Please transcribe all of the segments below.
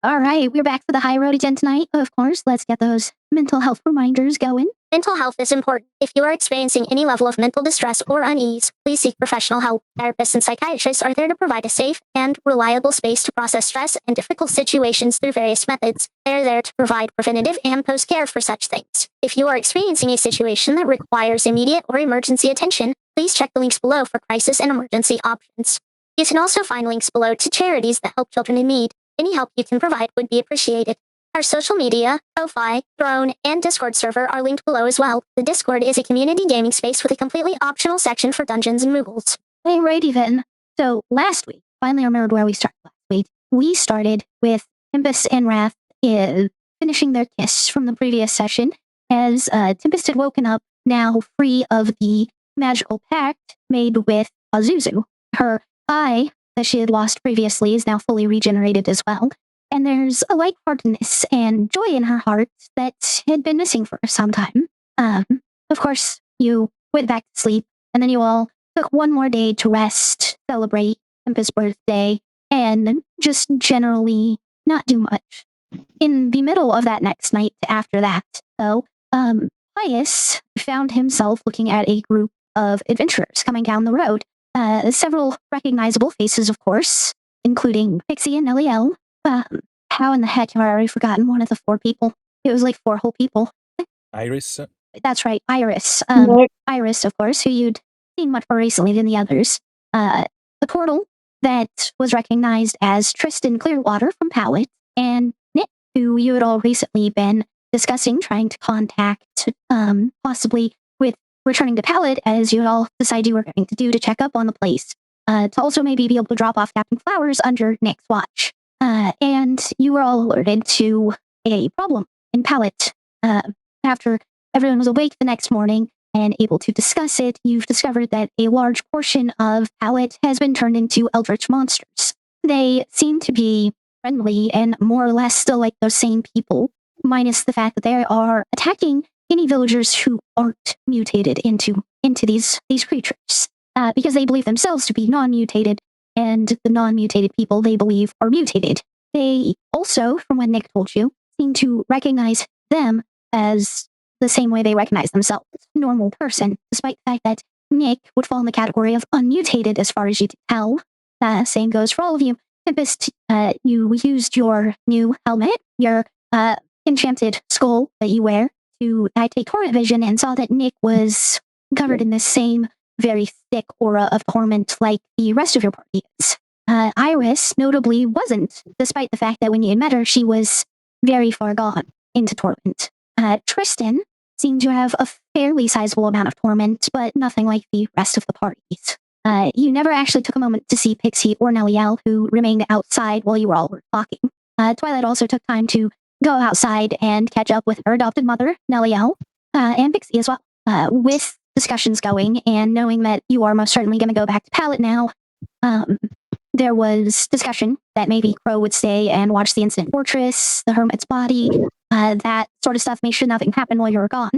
All right, we're back for the Highroad again tonight. Of course, let's get those mental health reminders going. Mental health is important. If you are experiencing any level of mental distress or unease, please seek professional help. Therapists and psychiatrists are there to provide a safe and reliable space to process stress and difficult situations through various methods. They are there to provide preventative and post-care for such things. If you are experiencing a situation that requires immediate or emergency attention, please check the links below for crisis and emergency options. You can also find links below to charities that help children in need. Any help you can provide would be appreciated. Our social media, Ko-Fi, Throne, and Discord server are linked below as well. The Discord is a community gaming space with a completely optional section for Dungeons and Moogles. Alrighty then. So last week, finally remembered where we started last week. We started with Tempest and Wrath finishing their kiss from the previous session, as Tempest had woken up, now free of the magical pact made with Azuzu. Her eye that she had lost previously is now fully regenerated as well. And there's a lightheartedness and joy in her heart that had been missing for some time. Of course, you went back to sleep, and then you all took one more day to rest, celebrate Tempest's birthday, and just generally not do much. In the middle of that next night after that, though, Pius found himself looking at a group of adventurers coming down the road. Several recognizable faces, of course, including Pixie and Nellie L. How in the heck have I already forgotten one of the four people? It was like four whole people. Iris? That's right, Iris. Iris, of course, who you'd seen much more recently than the others. The portal that was recognized as Tristan Clearwater from Pallet, and Nick, who you had all recently been discussing trying to contact, possibly with returning to Pallet, as you had all decided you were going to do to check up on the place. To also maybe be able to drop off Captain Flowers under Nick's watch. And you were all alerted to a problem in Pallet. After everyone was awake the next morning and able to discuss it, you've discovered that a large portion of Pallet has been turned into eldritch monsters. They seem to be friendly and more or less still like those same people, minus the fact that they are attacking any villagers who aren't mutated into these creatures, because they believe themselves to be non-mutated, and the non-mutated people they believe are mutated. They also, from what Nick told you, seem to recognize them as the same way they recognize themselves, a normal person, despite the fact that Nick would fall in the category of unmutated as far as you can tell. Same goes for all of you. Tempest, you used your new helmet, your enchanted skull that you wear, to take torment vision and saw that Nick was covered in this same very thick aura of torment like the rest of your party is. Iris notably wasn't, despite the fact that when you had met her, she was very far gone into torment. Tristan seemed to have a fairly sizable amount of torment, but nothing like the rest of the parties. You never actually took a moment to see Pixie or Nelliel, who remained outside while you all were talking. Twilight also took time to go outside and catch up with her adopted mother, Nelliel, and Pixie as well. With discussions going and knowing that you are most certainly going to go back to Pallet now, there was discussion that maybe Crow would stay and watch the Incident Fortress, the Hermit's Body, that sort of stuff, make sure nothing happened while you were gone.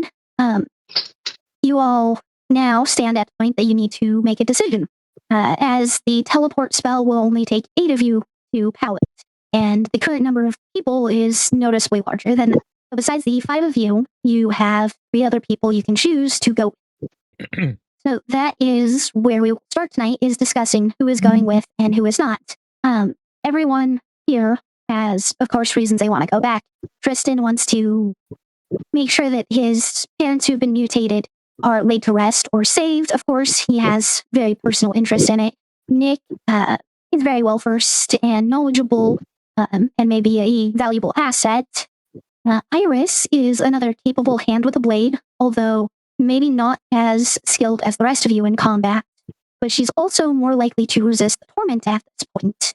You all now stand at the point that you need to make a decision, as the teleport spell will only take 8 of you to Pallet, and the current number of people is noticeably larger than that. So besides the 5 of you, you have 3 other people you can choose to go. So that is where we will start tonight, is discussing who is going with and who is not. Everyone here has, of course, reasons they want to go back. Tristan wants to make sure that his parents who've been mutated are laid to rest or saved. Of course, he has very personal interest in it. Nick is very well versed and knowledgeable, and maybe a valuable asset. Iris is another capable hand with a blade, although maybe not as skilled as the rest of you in combat, but she's also more likely to resist the torment at this point.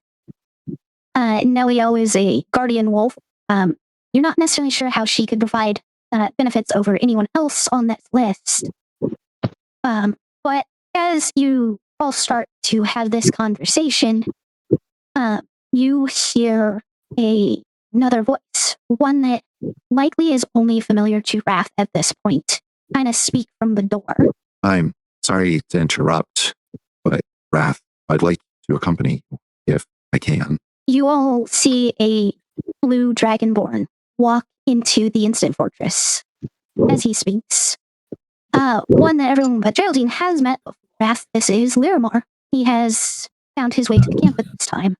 Nellio is a guardian wolf. You're not necessarily sure how she could provide benefits over anyone else on that list. But as you all start to have this conversation, you hear another voice, one that likely is only familiar to Wrath at this point, kind of speak from the door. I'm sorry to interrupt, but Wrath, I'd like to accompany you if I can. You all see a blue dragonborn walk into the instant fortress as he speaks. One that everyone but Geraldine has met before. This is Liramar. He has found his way to the camp at this time.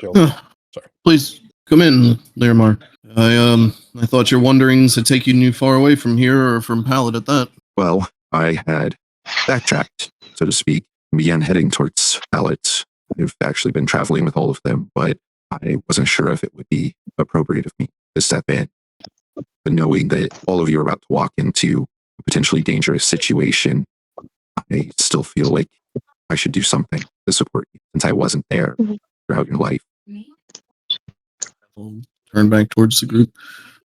Sorry. Please come in, Liramar. I thought your wanderings had taken you far away from here or from Pallet at that. Well, I had backtracked, so to speak, and began heading towards Pallet. I've actually been traveling with all of them, but I wasn't sure if it would be appropriate of me to step in. But knowing that all of you are about to walk into a potentially dangerous situation, I still feel like I should do something to support you, since I wasn't there throughout your life. I'll turn back towards the group.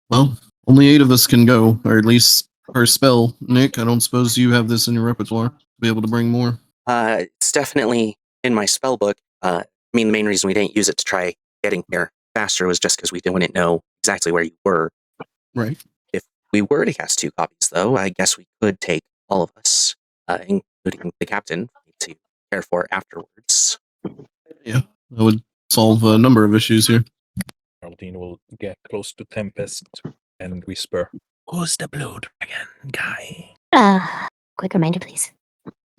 Well, only 8 of us can go, or at least per spell. Nick, I don't suppose you have this in your repertoire to be able to bring more? It's definitely in my spell book. I mean, the main reason we didn't use it to try getting here faster was just because we didn't know exactly where you were. Right. If we were to cast 2 copies, though, I guess we could take all of us, including the captain, to care for afterwards. Yeah, that would solve a number of issues here. Geraldine will get close to Tempest and whisper, "Who's the blue dragon guy?" Quick reminder, please.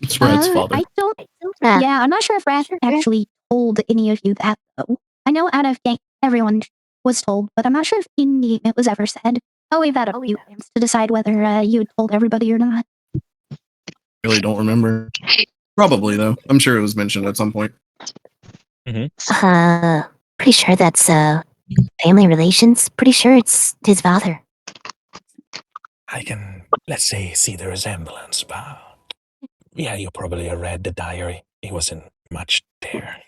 It's Rad's father. I don't. Yeah, I'm not sure if Rad actually told any of you that, though. I know out of gang, everyone was told, but I'm not sure if in the it was ever said. I'll leave that up to you to decide whether you had told everybody or not. Really don't remember. Probably, though. I'm sure it was mentioned at some point. Pretty sure that's family relations. Pretty sure it's his father. I can, let's say, see the resemblance, but yeah, you probably read the diary. He wasn't much there.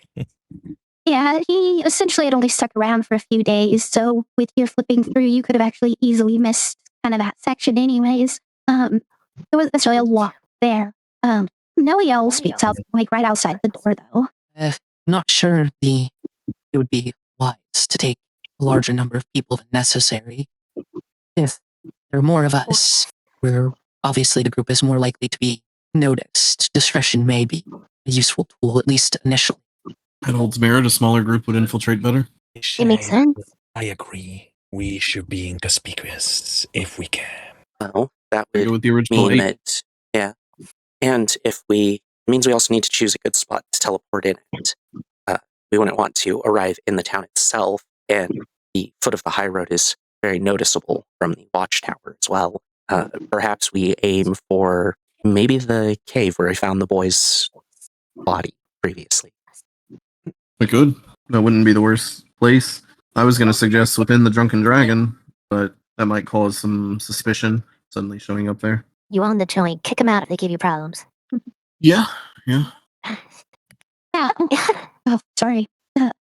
Yeah, he essentially had only stuck around for a few days, so with your flipping through, you could have actually easily missed kind of that section anyways. There wasn't necessarily a lot there. Noelle speaks out, like, right outside the door, though. Not sure it would be wise to take a larger number of people than necessary. If there are more of us, where obviously the group is more likely to be noticed, discretion may be a useful tool, at least initially. That holds merit. A smaller group would infiltrate better. It makes sense. I agree. We should be inconspicuous if we can. Well, that Go would with the original mean 8. that, yeah. And if it means we also need to choose a good spot to teleport in at. We wouldn't want to arrive in the town itself, and the foot of the Highroad is very noticeable from the watchtower as well. Perhaps we aim for maybe the cave where I found the boy's body previously. We could. That wouldn't be the worst place. I was going to suggest within the Drunken Dragon, but that might cause some suspicion suddenly showing up there. You own the joint. Kick them out if they give you problems. Yeah. Yeah. Oh, sorry.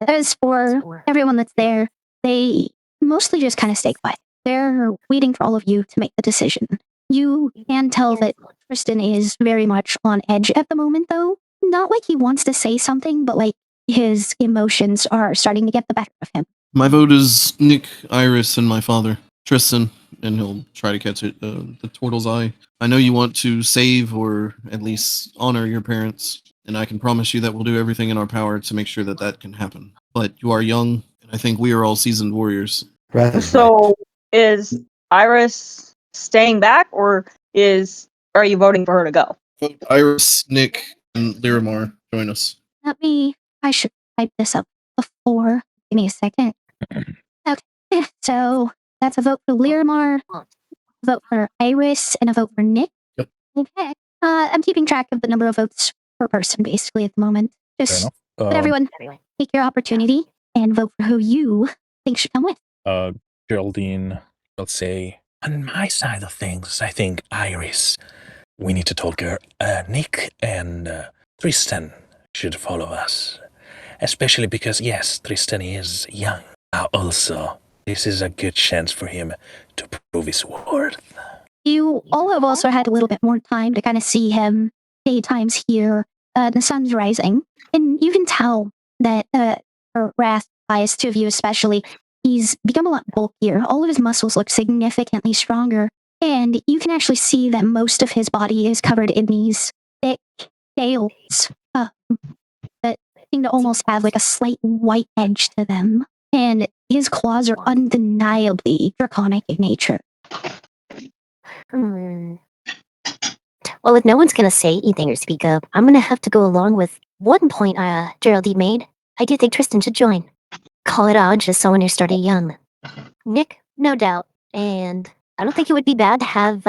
As for everyone that's there, they mostly just kind of stay quiet. They're waiting for all of you to make the decision. You can tell that Tristan is very much on edge at the moment, though. Not like he wants to say something, but like his emotions are starting to get the better of him. My vote is Nick, Iris, and my father, Tristan, and he'll try to catch it, the turtle's eye. I know you want to save or at least honor your parents, and I can promise you that we'll do everything in our power to make sure that that can happen. But you are young, and I think we are all seasoned warriors. So is Iris staying back, or are you voting for her to go? Vote Iris, Nick, and Liramar join us. I should type this up before. Give me a second. Okay, so that's a vote for Liramar, a vote for Iris, and a vote for Nick. Yep. Okay. I'm keeping track of the number of votes per person, basically, at the moment. Just let everyone take your opportunity and vote for who you think should come with. Geraldine will say, on my side of things, I think Iris. We need to talk her. Nick and Tristan should follow us. Especially because, yes, Tristan is young. Also, this is a good chance for him to prove his worth. You all have also had a little bit more time to kind of see him. Daytime's here, the sun's rising, and you can tell that Wrath, biased to you especially, he's become a lot bulkier. All of his muscles look significantly stronger, and you can actually see that most of his body is covered in these thick scales that seem to almost have like a slight white edge to them. And his claws are undeniably draconic in nature. Well, if no one's gonna say anything or speak up, I'm gonna have to go along with one point Geraldine made. I do think Tristan should join. Call it out just so when you're starting young. Nick, no doubt. And I don't think it would be bad to have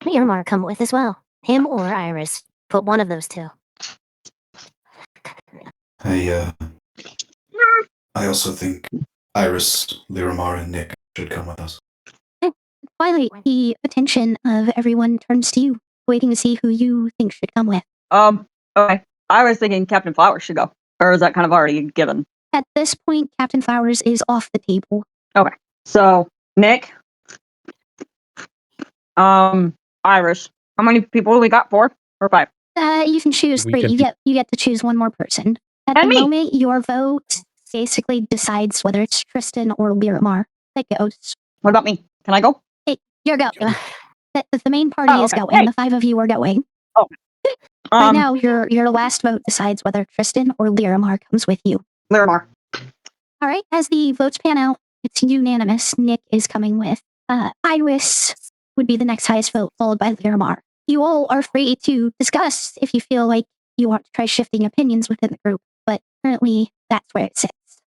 Miramar come with as well. Him or Iris. Put one of those two. I also think Iris, Liramar, and Nick should come with us. Twilight, the attention of everyone turns to you, waiting to see who you think should come with. Okay. I was thinking Captain Flowers should go. Or is that kind of already given? At this point, Captain Flowers is off the table. Okay. So, Nick. Iris. How many people we got? 4 or 5? You can choose 3. You get to choose one more person. At And the me. moment, your vote basically decides whether it's Tristan or Miramar that goes. What about me? Can I go? Hey, you're going. The main party is okay. going. Hey. The 5 of you are going. Oh. Right now, your last vote decides whether Tristan or Miramar comes with you. Miramar. All right. As the votes pan out, it's unanimous. Nick is coming with. Iris would be the next highest vote, followed by Miramar. You all are free to discuss if you feel like you want to try shifting opinions within the group, but currently that's where it sits.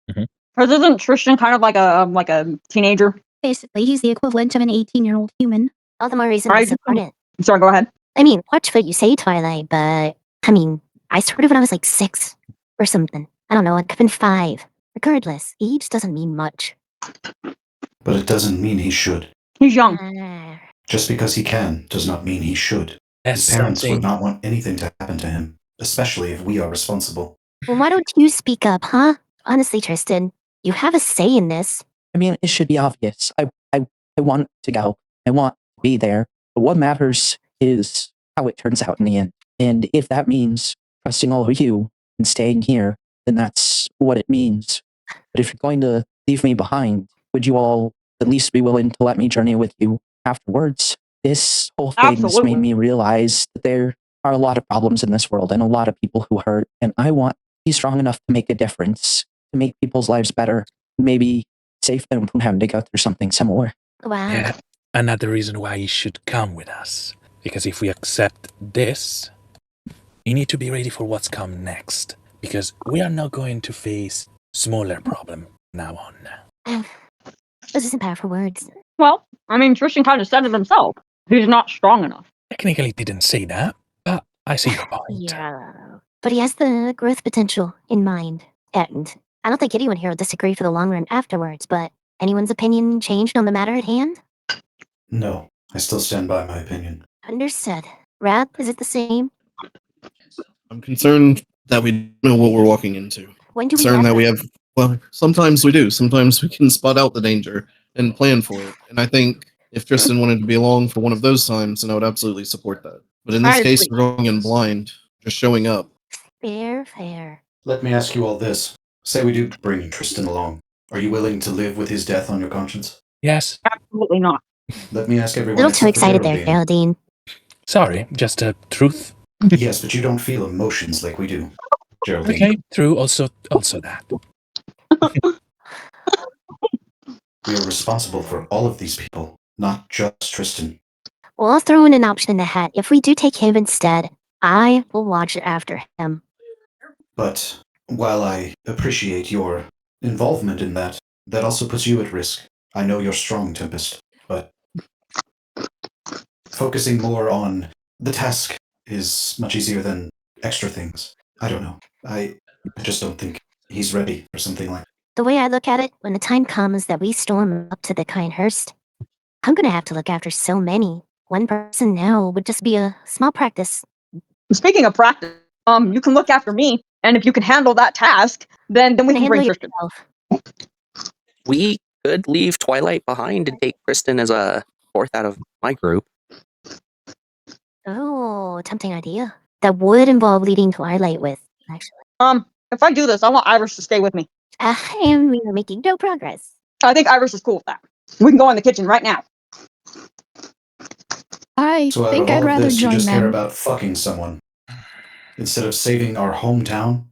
Because isn't Tristan kind of like a teenager? Basically, he's the equivalent of an 18-year-old human. All the more reason Right. to support it. Sorry, go ahead. I mean, watch what you say, Twilight, but I mean, I started when I was like 6 or something. I don't know, it could have been 5. Regardless, age doesn't mean much. But it doesn't mean he should. He's young. Just because he can does not mean he should. His parents would not want anything to happen to him, especially if we are responsible. Well, why don't you speak up, huh? Honestly, Tristan, you have a say in this. I mean, it should be obvious. I want to go. I want to be there. But what matters is how it turns out in the end. And if that means trusting all of you and staying here, then that's what it means. But if you're going to leave me behind, would you all at least be willing to let me journey with you afterwards? This whole thing has made me realize that there are a lot of problems in this world and a lot of people who hurt. And I want to be strong enough to make a difference, to make people's lives better, maybe save them from having to go through something similar. Wow. Yeah, another reason why you should come with us. Because if we accept this, you need to be ready for what's come next. Because we are not going to face smaller problem now on. Those isn't powerful words. Well, I mean, Tristan kind of said it himself. He's not strong enough. Technically didn't say that, but I see your point. Yeah. But he has the growth potential in mind. And I don't think anyone here will disagree for the long run afterwards, but anyone's opinion changed on the matter at hand? No, I still stand by my opinion. Understood. Rap, is it the same? I'm concerned that we don't know what we're walking into. When do Concerned we that we have, well, sometimes we do. Sometimes we can spot out the danger and plan for it. And I think if Tristan wanted to be along for one of those times, then I would absolutely support that. But in this case, we're going in blind, just showing up. Fair. Let me ask you all this. Say we do bring Tristan along. Are you willing to live with his death on your conscience? Yes. Absolutely not. Let me ask A everyone. little too except for excited there, Geraldine. Sorry, just a truth. Yes, but you don't feel emotions like we do, Geraldine. Okay, true. Also that. We are responsible for all of these people, not just Tristan. Well, I'll throw in an option in the hat. If we do take him instead, I will watch after him. But while I appreciate your involvement in that, that also puts you at risk. I know you're strong, Tempest, but focusing more on the task is much easier than extra things. I don't know. I just don't think he's ready for something like that. The way I look at it, when the time comes that we storm up to the Kindhurst, I'm gonna have to look after so many. One person now would just be a small practice. Speaking of practice, you can look after me, and if you can handle that task, then we can bring Tristan. We could leave Twilight behind and take Tristan as a 4th out of my group. Oh, tempting idea. That would involve leading Twilight with, actually. If I do this, I want Iris to stay with me. And we are making no progress. I think Iris is cool with that. We can go in the kitchen right now. I So think out I'd of all rather of this, you join just care them. about fucking someone instead of saving our hometown.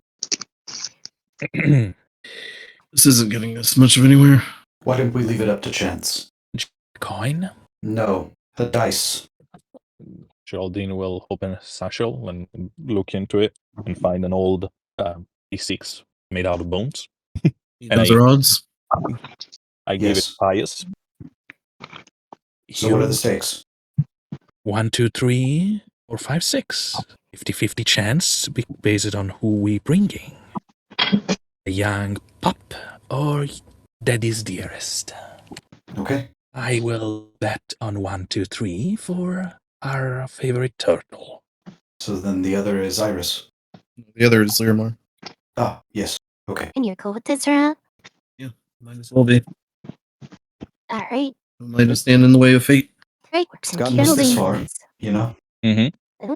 This isn't getting us much of anywhere. Why don't we leave it up to chance? Coin? No, the dice. Geraldine will open a satchel and look into it and find an old D6 made out of bones. And Those are odds. I gave it Yes. Pius. So what are the stakes? 1, 2, 3, or 5, 6. 50-50 chance based on who we bringing. A young pup or daddy's dearest. Okay. I will bet on 1, 2, 3 for our favorite turtle. So then the other is Iris. The other is Learmar. Ah, yes. Okay. And you're cool with this, right? Might as well be. All right. Might just stand in the way of fate. Great. It's gotten us this far, you know? Mm-hmm.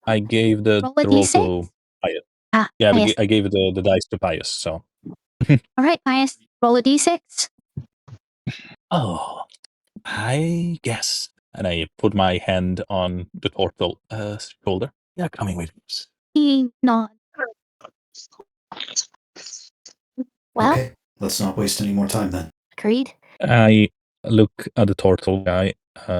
I gave the Roll a roll D6? to Pius. Ah, Yeah, Pius. I gave the dice to Pius, so. All right, Pius. Roll a D6. Oh, I guess. And I put my hand on the turtle shoulder. Yeah, coming with us. He nods. Well, Okay. Let's not waste any more time then. agreed. I look at the turtle guy,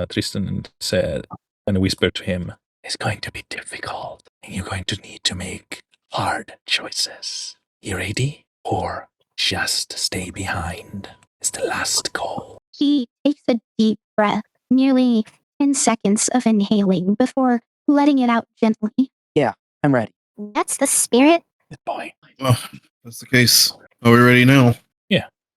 Tristan, and said, and whisper to him, "It's going to be difficult, and you're going to need to make hard choices. You ready? Or just stay behind? It's the last call." He takes a deep breath, nearly 10 seconds of inhaling before letting it out gently. I'm ready. That's the spirit. Good boy. Oh, that's the case. Are we ready now?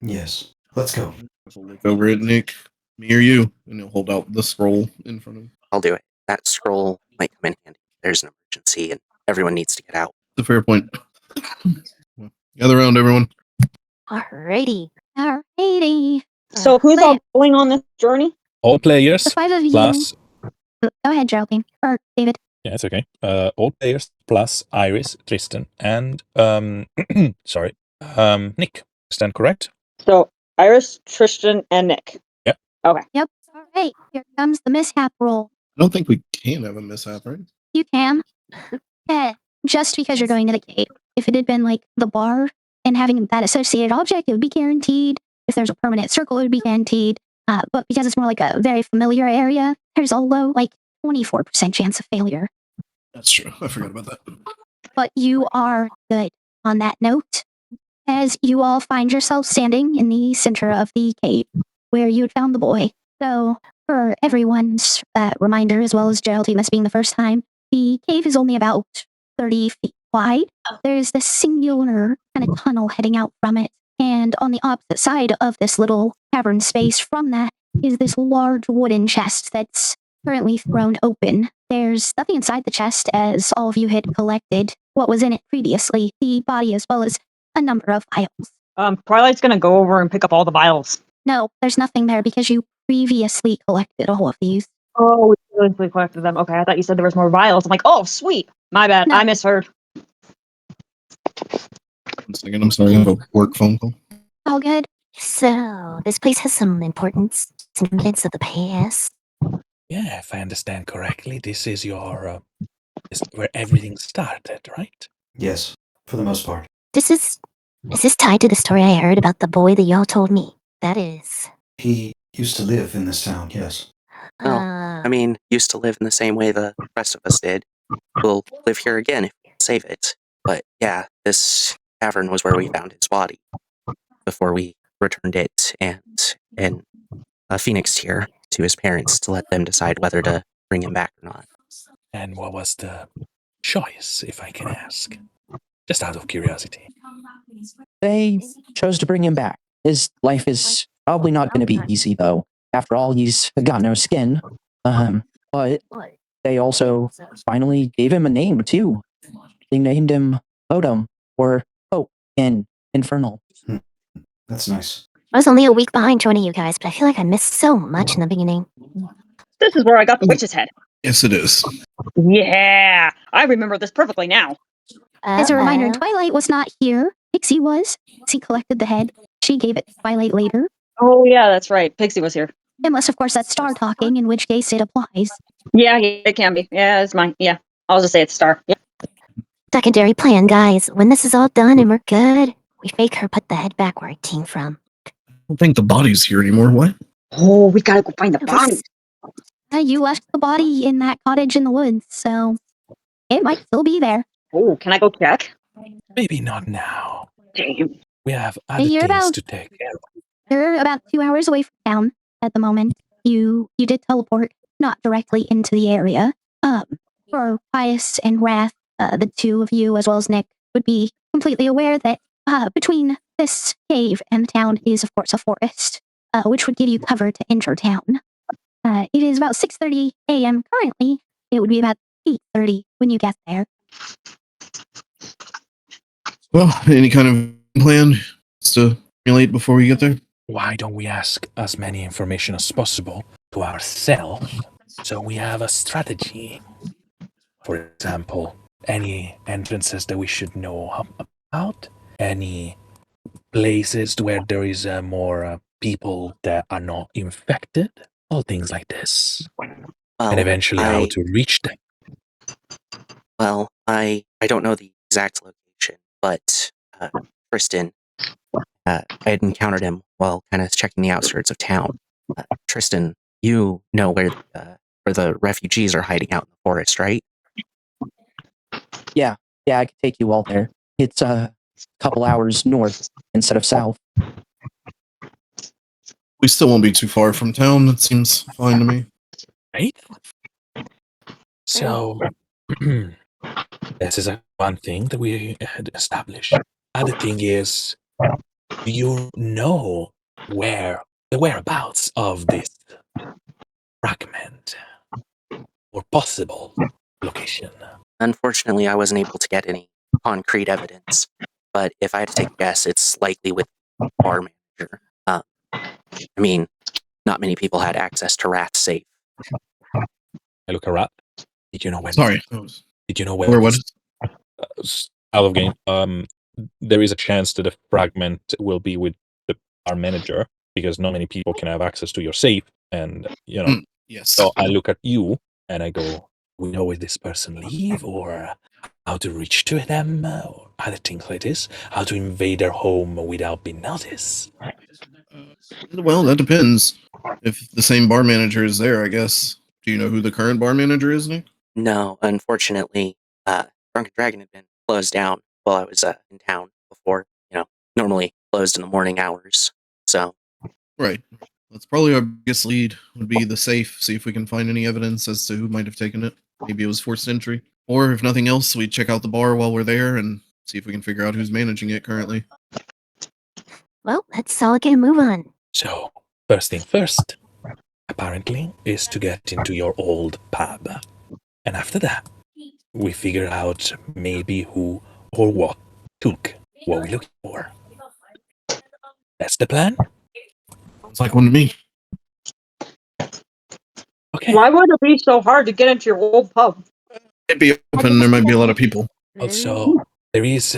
Yes. Let's go. We'll look over at Nick, me or you, and he'll hold out the scroll in front of him. I'll do it. That scroll might come in handy. There's an emergency and everyone needs to get out. It's a fair point. Gather around, everyone. Alrighty. Alrighty. So who's But all going on this journey? All players the 5 of you. plus. Go ahead, Geraldine. Or David. Yeah, it's okay. All players plus Iris, Tristan, and sorry, Nick. Stand correct? So Iris, Tristan, and Nick. Yep. Alright. Here comes the mishap roll. I don't think we can have a mishap, right? You can. Just because you're going to the cave. If it had been like the bar and having that associated object, it would be guaranteed. If there's a permanent circle, it would be guaranteed. But because it's more like a very familiar area, there's a low, like 24% chance of failure. That's true. I forgot about that. But you are good. On that note, as you all find yourself standing in the center of the cave where you had found the boy. So, for everyone's reminder, as well as Geraldine, this being the first time, the cave is only about 30 feet wide. There's this singular kind of tunnel heading out from it. And on the opposite side of this little cavern space from that is this large wooden chest that's currently thrown open. There's nothing inside the chest, as all of you had collected what was in it previously, the body as well as a number of vials. Twilight's gonna go over and pick up all the vials. No, there's nothing there because you previously collected all of these. Oh, we previously collected them. Okay, I thought you said there was more vials. I'm like, oh, sweet. My bad. No. I misheard. 1 second, I'm sorry, I have a work phone call. All good. So, this place has some important significance of the past. Yeah, if I understand correctly, this is your this is where everything started, right? Yes. For the most part. Is this tied to the story I heard about the boy that y'all told me? That is. He used to live in this town, yes. Well, I mean, used to live in the same way the rest of us did. We'll live here again if we can save it. But yeah, this cavern was where we found his body before we returned it and a phoenix here to his parents to let them decide whether to bring him back or not. And what was the choice, if I can ask? Just out of curiosity. They chose to bring him back. His life is probably not going to be easy, though. After all, he's got no skin. But they also finally gave him a name, too. They named him Odom, or Hope in Infernal. That's nice. I was only a week behind joining you guys, but I feel like I missed so much in the beginning. This is where I got the witch's head. Yes, it is. Yeah, I remember this perfectly now. As a reminder, Twilight was not here. Pixie was. Pixie collected the head. She gave it to Twilight later. Oh, yeah, that's right. Pixie was here. Unless, of course, that's Star talking, in which case it applies. Yeah, it can be. Yeah, it's mine. Yeah, I'll just say it's Star. Yeah. Secondary plan, guys. When this is all done and we're good, We fake her put the head back where it came from. I don't think the body's here anymore. What? Oh, we gotta go find the body. You left the body in that cottage in the woods, so it might still be there. Oh, can I go check? Maybe not now. Damn. We have other You're things about to take care of. You're about 2 hours away from town at the moment. You did teleport, not directly into the area. For Pius and Wrath, the two of you as well as Nick would be completely aware that between this cave and the town is of course a forest, which would give you cover to enter town. It is about 6:30 a.m. currently. It would be about 8:30 when you get there. Well, any kind of plan to simulate before we get there? Why don't we ask as many information as possible to ourselves so we have a strategy? For example, any entrances that we should know about? Any places where there is more people that are not infected? All things like this. Well, And eventually how to reach them. Well, I don't know the exact location, but Tristan, I had encountered him while kind of checking the outskirts of town. Tristan, you know where the refugees are hiding out in the forest, right? Yeah, I could take you all there. It's a couple hours north instead of south. We still won't be too far from town. That seems fine to me. Right? So, this is one thing that we had established. Other thing is, do you know where the whereabouts of this fragment or possible location? Unfortunately, I wasn't able to get any concrete evidence, but if I had to take a guess, it's likely with the bar manager. I mean, not many people had access to Rath's safe. I look around. Did you know when? Sorry. Did you know Where when? what? Out of game. There is a chance that the fragment will be with our manager because not many people can have access to your safe, and you know. Yes. So I look at you and I go, "We know where this person live, or how to reach to them, or other things like this. How to invade their home without being noticed." Well, that depends. If the same bar manager is there, I guess. Do you know who the current bar manager is, Nick? No, unfortunately, Drunken Dragon had been closed down while I was in town before. Normally closed in the morning hours. So. Right. That's probably our biggest lead, would be the safe, see if we can find any evidence as to who might have taken it. Maybe it was forced entry. Or if nothing else, we check out the bar while we're there and see if we can figure out who's managing it currently. Well, let's all get a move on. So, first thing first, apparently, is to get into your old pub. And after that, we figure out maybe who or what took what we're looking for. That's the plan? Sounds like one to me. Okay. Why would it be so hard to get into your old pub? It'd be open, there might be a lot of people. Also, there is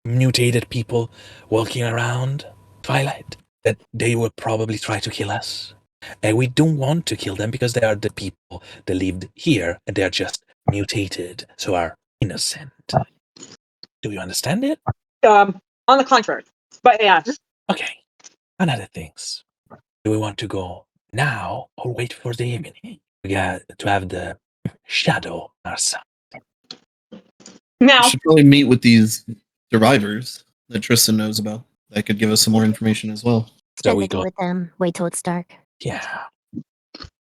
mutated people walking around Twilight that they will probably try to kill us. And we don't want to kill them because they are the people that lived here and they are just mutated, so are innocent. Do you understand it? On the contrary. But yeah. Okay. Another things. Do we want to go now or wait for the evening? We got to have the shadow on our side. Now. We should probably meet with these survivors that Tristan knows about. That could give us some more information as well. So we go go. with them. Wait till it's dark. Yeah.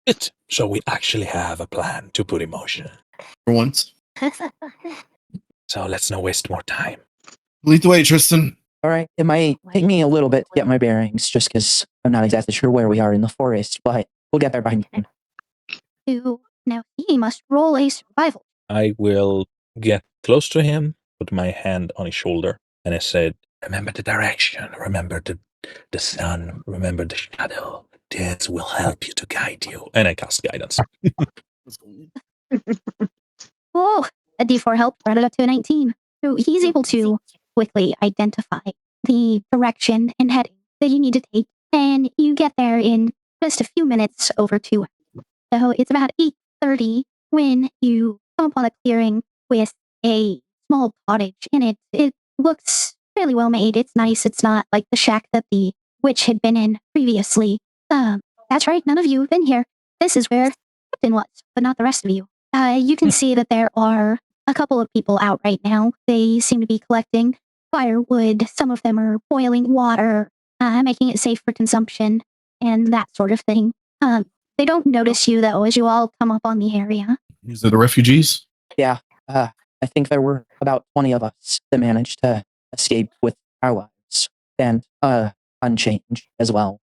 Good. So we actually have a plan to put in motion. For once. So let's not waste more time. Lead the way, Tristan. All right, it might take me a little bit to get my bearings, just because I'm not exactly sure where we are in the forest, but we'll get there behind you. Now he must roll a survival. I will get close to him, put my hand on his shoulder, and I said, remember the direction, remember the sun, remember the shadow. This will help you to guide you. And I cast guidance. Oh, a D4 help brought it up to a 19. So he's able to quickly identify the direction and heading that you need to take, and you get there in just a few minutes over 2 hours. So it's about 8:30 when you come upon a clearing with a small cottage in it. It looks fairly well made. It's nice. It's not like the shack that the witch had been in previously. That's right. None of you have been here. This is where Captain was, but not the rest of you. You can see that there are a couple of people out right now. They seem to be collecting firewood. Some of them are boiling water, making it safe for consumption, and that sort of thing. They don't notice you, though, as you all come up on the area. These are the refugees? Yeah, I think there were about 20 of us that managed to escape with our lives, and unchanged as well.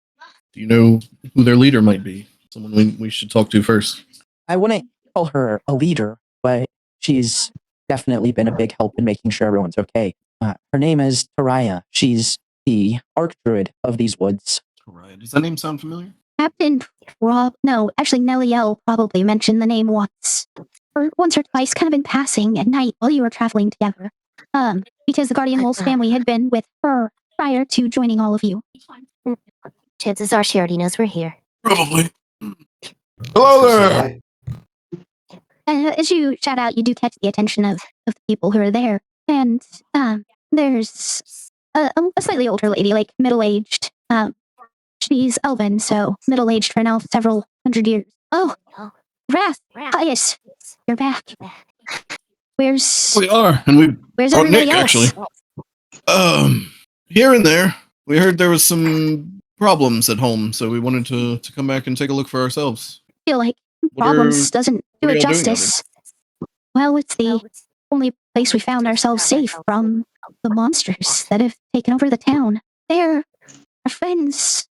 Do you know who their leader might be? Someone we should talk to first. I wouldn't call her a leader, but she's definitely been a big help in making sure everyone's okay. Her name is Taraya. She's the archdruid of these woods. Right. Does that name sound familiar? Captain no, actually Nelliel probably mentioned the name once. Or once or twice, kind of in passing at night while you were traveling together. Because the Guardian Wolf's family had been with her prior to joining all of you. Chances are she already knows we're here. Probably. Hello there! As you shout out, you do catch the attention of the people who are there. And there's a slightly older lady, like middle-aged. She's elven, so middle-aged for now, several hundred years. Oh, Wrath, Pius, you're back. Where's We are, and where's oh, everybody Nick, else? actually. Here and there. We heard there was some problems at home, so we wanted to come back and take a look for ourselves. I feel like What problems doesn't do what are it y'all doing out justice. Well, it's the only place we found ourselves safe from the monsters that have taken over the town. They're our friends,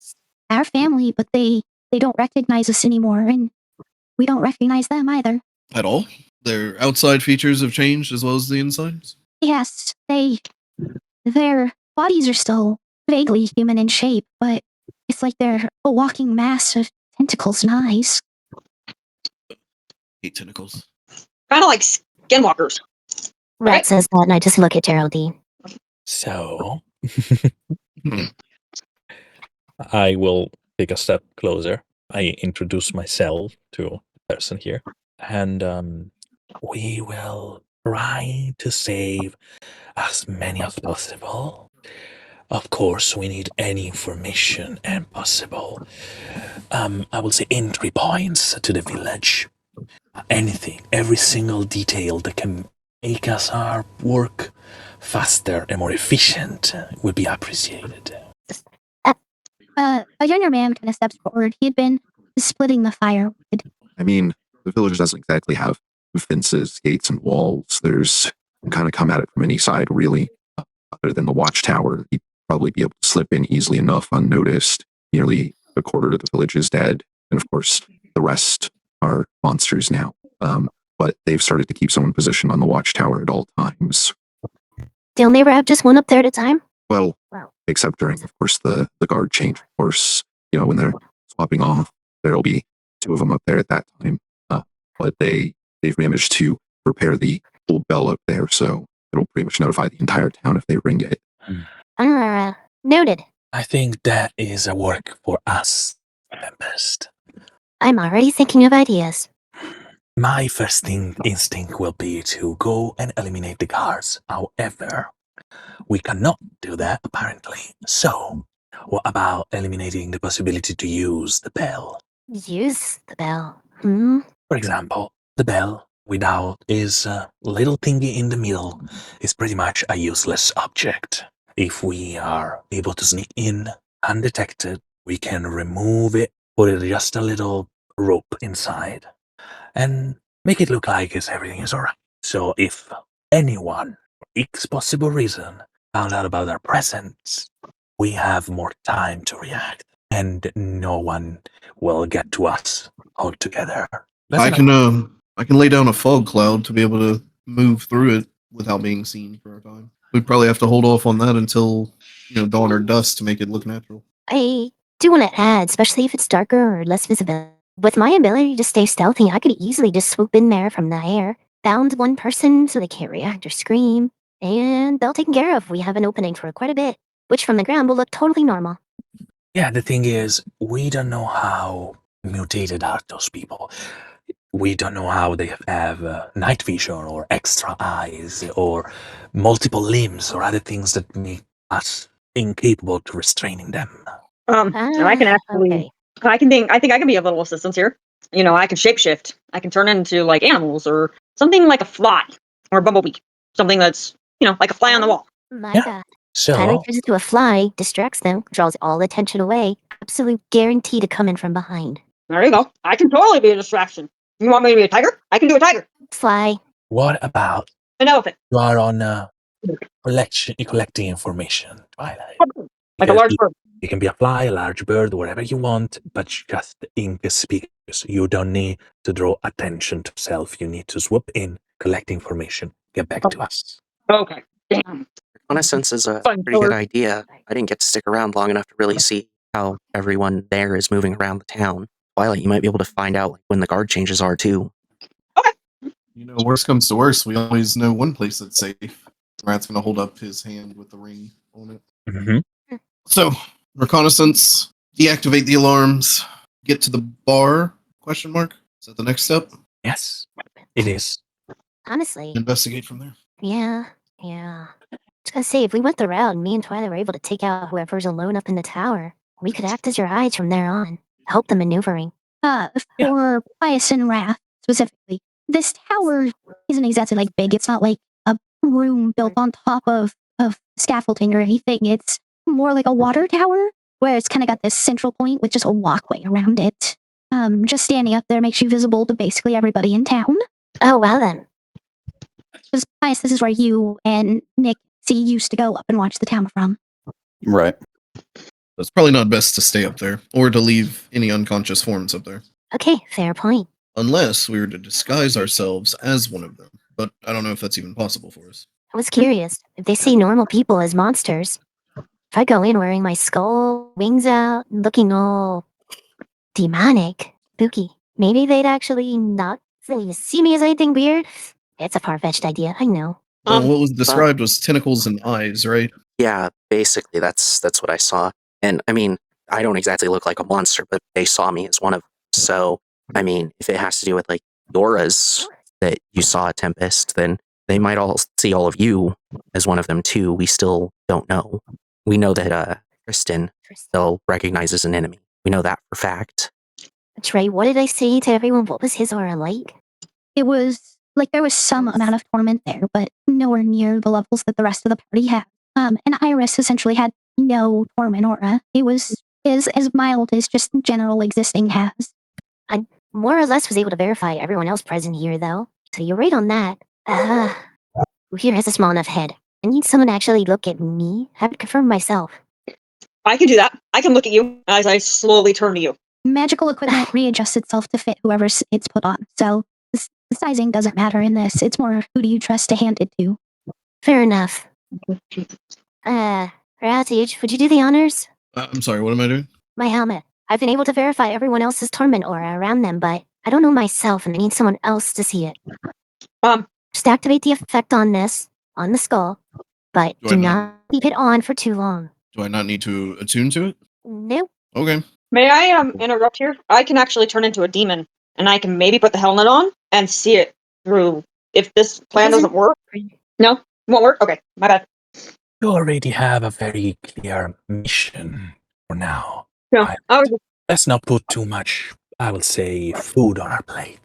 our family, but they don't recognize us anymore, and we don't recognize them either. At all? Their outside features have changed as well as the insides? Yes, their bodies are still vaguely human in shape, but it's like they're a walking mass of tentacles and eyes. Hate tentacles. Kind of like skinwalkers. Rat says that, and I just look at Geraldine. So, I will take a step closer. I introduce myself to the person here, and we will try to save as many as possible. Of course, we need any information and possible, I will say entry points to the village. Anything, every single detail that can make us our work faster and more efficient would be appreciated. A younger man kind of steps forward. He had been splitting the firewood. I mean, the village doesn't exactly have fences, gates, and walls. There's you kind of come at it from any side, really. Other than the watchtower, you'd probably be able to slip in easily enough unnoticed. Nearly a quarter of the village is dead, and of course, the rest are monsters now. But they've started to keep someone positioned on the watchtower at all times. They'll never have just one up there at a time? Well, except during, of course, the guard change. Of course, you know, when they're swapping off, there'll be two of them up there at that time. But they've managed to repair the old bell up there, so it'll pretty much notify the entire town if they ring it. Noted. I think that is a work for us at best. I'm already thinking of ideas. My first instinct will be to go and eliminate the guards. However, we cannot do that, apparently. So, what about eliminating the possibility to use the bell? Use the bell. For example, the bell without its little thingy in the middle is pretty much a useless object. If we are able to sneak in undetected, we can remove it, put it just a little rope inside, and make it look like everything is alright. So if anyone, for X possible reason, found out about our presence, we have more time to react, and no one will get to us altogether. I can lay down a fog cloud to be able to move through it without being seen for a time. We'd probably have to hold off on that until, dawn or dusk to make it look natural. I do want to add, especially if it's darker or less visible. With my ability to stay stealthy, I could easily just swoop in there from the air, bound one person so they can't react or scream, and they'll taken care of. We have an opening for quite a bit, which from the ground will look totally normal. Yeah, the thing is, we don't know how mutated are those people. we don't know how they have night vision or extra eyes or multiple limbs or other things that make us incapable to restraining them. And I can actually, Okay. I think I can be of little assistance here. You know, I can shapeshift. I can turn into like animals or something like a fly or a bumblebee. Something that's, you know, like a fly on the wall. My Yeah. God. So, Tyler turns into a fly, distracts them, draws all attention away. Absolute guarantee to come in from behind. There you go. I can totally be a distraction. You want me to be a tiger? I can do a tiger. Fly. what about An elephant. you are on collecting information, Twilight? Like a Because large bird. you can be a fly, a large bird, whatever you want, but just inconspicuous. You don't need to draw attention to self. You need to swoop in, collect information, get back to us. Okay. Damn. Reconnaissance is a Fun pretty good killer. idea. I didn't get to stick around long enough to really see how everyone there is moving around the town. Twilight, you might be able to find out when the guard changes are too. You know, worst comes to worst, we always know one place that's safe. Rat's gonna hold up his hand with the ring on it. Mm-hmm. So, reconnaissance, deactivate the alarms, get to the bar, question mark? Is that the next step? Yes, it is. Honestly. Investigate from there. Yeah. I was gonna say, if we went the route and me and Twilight were able to take out whoever's alone up in the tower, we could act as your eyes from there on. Help the maneuvering. For Bias and Wrath specifically, this tower isn't exactly like big. It's not like a room built on top of scaffolding or anything. It's more like a water tower where it's kind of got this central point with just a walkway around it. Just standing up there makes you visible to basically everybody in town. Oh, well then. Because Bias, this is where you and Nick used to go up and watch the town from. Right. It's probably not best to stay up there, or to leave any unconscious forms up there. Okay, fair point. Unless we were to disguise ourselves as one of them. But I don't know if that's even possible for us. I was curious. If they see normal people as monsters, if I go in wearing my skull, wings out, looking all demonic, spooky, maybe they'd actually not see me as anything weird. It's a far-fetched idea, I know. Well, what was described was tentacles and eyes, right? Yeah, basically that's what I saw. And I mean, I don't exactly look like a monster, but they saw me as one of them. So, I mean, if it has to do with like auras that you saw at Tempest, then they might all see all of you as one of them too. We still don't know. We know that Tristan still recognizes an enemy. We know that for fact. Trey, what did I say to everyone? What was his aura like? It was like there was some amount of torment there, but nowhere near the levels that the rest of the party had. And Iris essentially had no torment aura. It was as mild as just general existing has. I more or less was able to verify everyone else present here, though. So you're right on that. Who here has a small enough head? I need someone to actually look at me. I have to confirm myself. I can do that. I can look at you as I slowly turn to you. Magical equipment readjusts itself to fit whoever it's put on. So the sizing doesn't matter in this. It's more who do you trust to hand it to. Fair enough. Rathage, would you do the honors? I'm sorry, what am I doing? My helmet. I've been able to verify everyone else's torment aura around them, but I don't know myself and I need someone else to see it. Just activate the effect on this, on the skull, but Do I do not- not keep it on for too long. Do I not need to attune to it? Nope. Okay. May I interrupt here? I can actually turn into a demon, and I can maybe put the helmet on and see it through. If this plan doesn't work, no, won't work. Okay, my bad. You already have a very clear mission for now. No, Let's not put too much, I will say, food on our plate.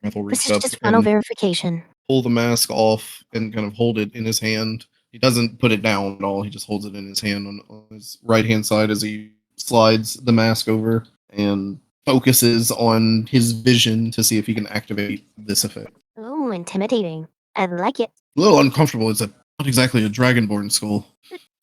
Ethel This reached is up just final and verification. pull the mask off and kind of hold it in his hand. He doesn't put it down at all. He just holds it in his hand on his right-hand side as he slides the mask over and focuses on his vision to see if he can activate this effect. Oh, intimidating. I like it. A little uncomfortable. It's not exactly a dragonborn skull.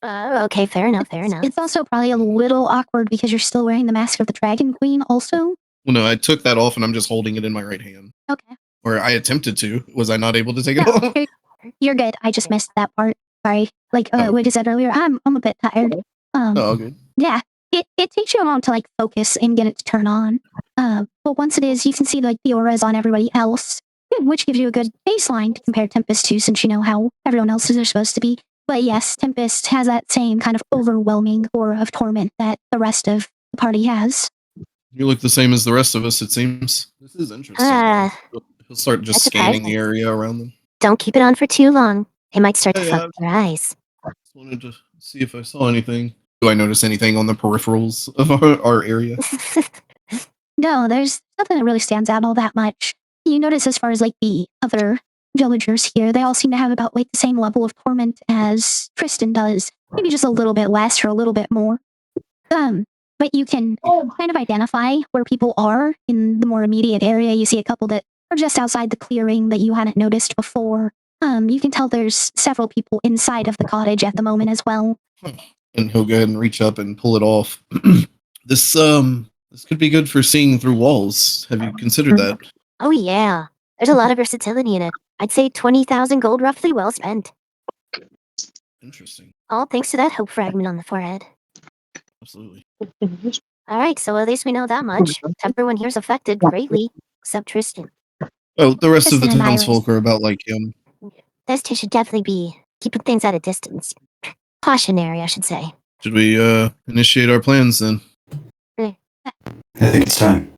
Okay, fair enough. It's also probably a little awkward because you're still wearing the mask of the Dragon Queen also. Well, no, I took that off and I'm just holding it in my right hand. Okay. Or I attempted to. Was I not able to take it No, off? you're good. I just missed that part. Sorry. Like what you said earlier, I'm a bit tired. Oh, good. Yeah. It takes you a while to like focus and get it to turn on. But once it is, you can see like the auras on everybody else, which gives you a good baseline to compare Tempest to, since you know how everyone else's are supposed to be. But yes, Tempest has that same kind of overwhelming aura of torment that the rest of the party has. You look the same as the rest of us, it seems. This is interesting. He'll start just scanning the area around them. Don't keep it on for too long. They might start to Yeah, fuck with their eyes. Just wanted to see if I saw anything. Do I notice anything on the peripherals of our area? No, there's nothing that really stands out all that much. You notice as far as like the other villagers here, they all seem to have about like the same level of torment as Tristan does. Maybe just a little bit less or a little bit more. But you can kind of identify where people are in the more immediate area. You see a couple that are just outside the clearing that you hadn't noticed before. You can tell there's several people inside of the cottage at the moment as well. And he'll go ahead and reach up and pull it off. This could be good for seeing through walls. Have you considered that? Oh yeah, there's a lot of versatility in it. I'd say 20,000 gold roughly well spent. Interesting. All thanks to that hope fragment on the forehead. Absolutely. Alright, so at least we know that much. Everyone here's affected greatly, except Tristan. Oh, the rest of the Tristan and Iris. townsfolk are about like him. This two should definitely be keeping things at a distance. Cautionary, I should say. Should we initiate our plans then? I think it's time.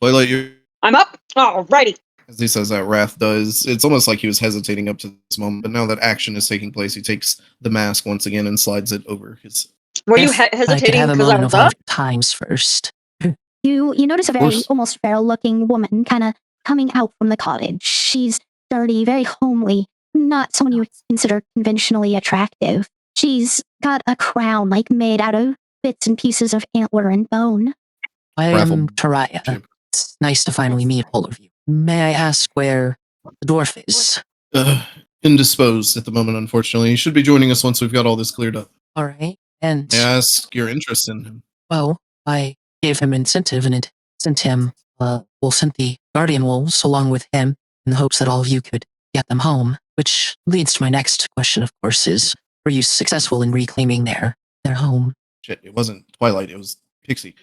Twilight, you. I'm up. Alrighty. As he says that, Wrath does. It's almost like he was hesitating up to this moment, but now that action is taking place, he takes the mask once again and slides it over his. Were you If I could hesitating have a because I moment was of up? times first. You notice a very course. almost feral looking woman kind of coming out from the cottage. She's dirty, very homely, not someone you would consider conventionally attractive. She's got a crown like made out of bits and pieces of antler and bone. I Raffle. am Taraya. Chip. It's nice to finally meet all of you. May I ask where the dwarf is? Indisposed at the moment, unfortunately. He should be joining us once we've got all this cleared up. All right. And, May I ask your interest in him? well, I gave him incentive and it sent him, sent the guardian wolves along with him in the hopes that all of you could get them home. Which leads to my next question, of course, is, were you successful in reclaiming their home? Shit, it wasn't Twilight, it was Pixie.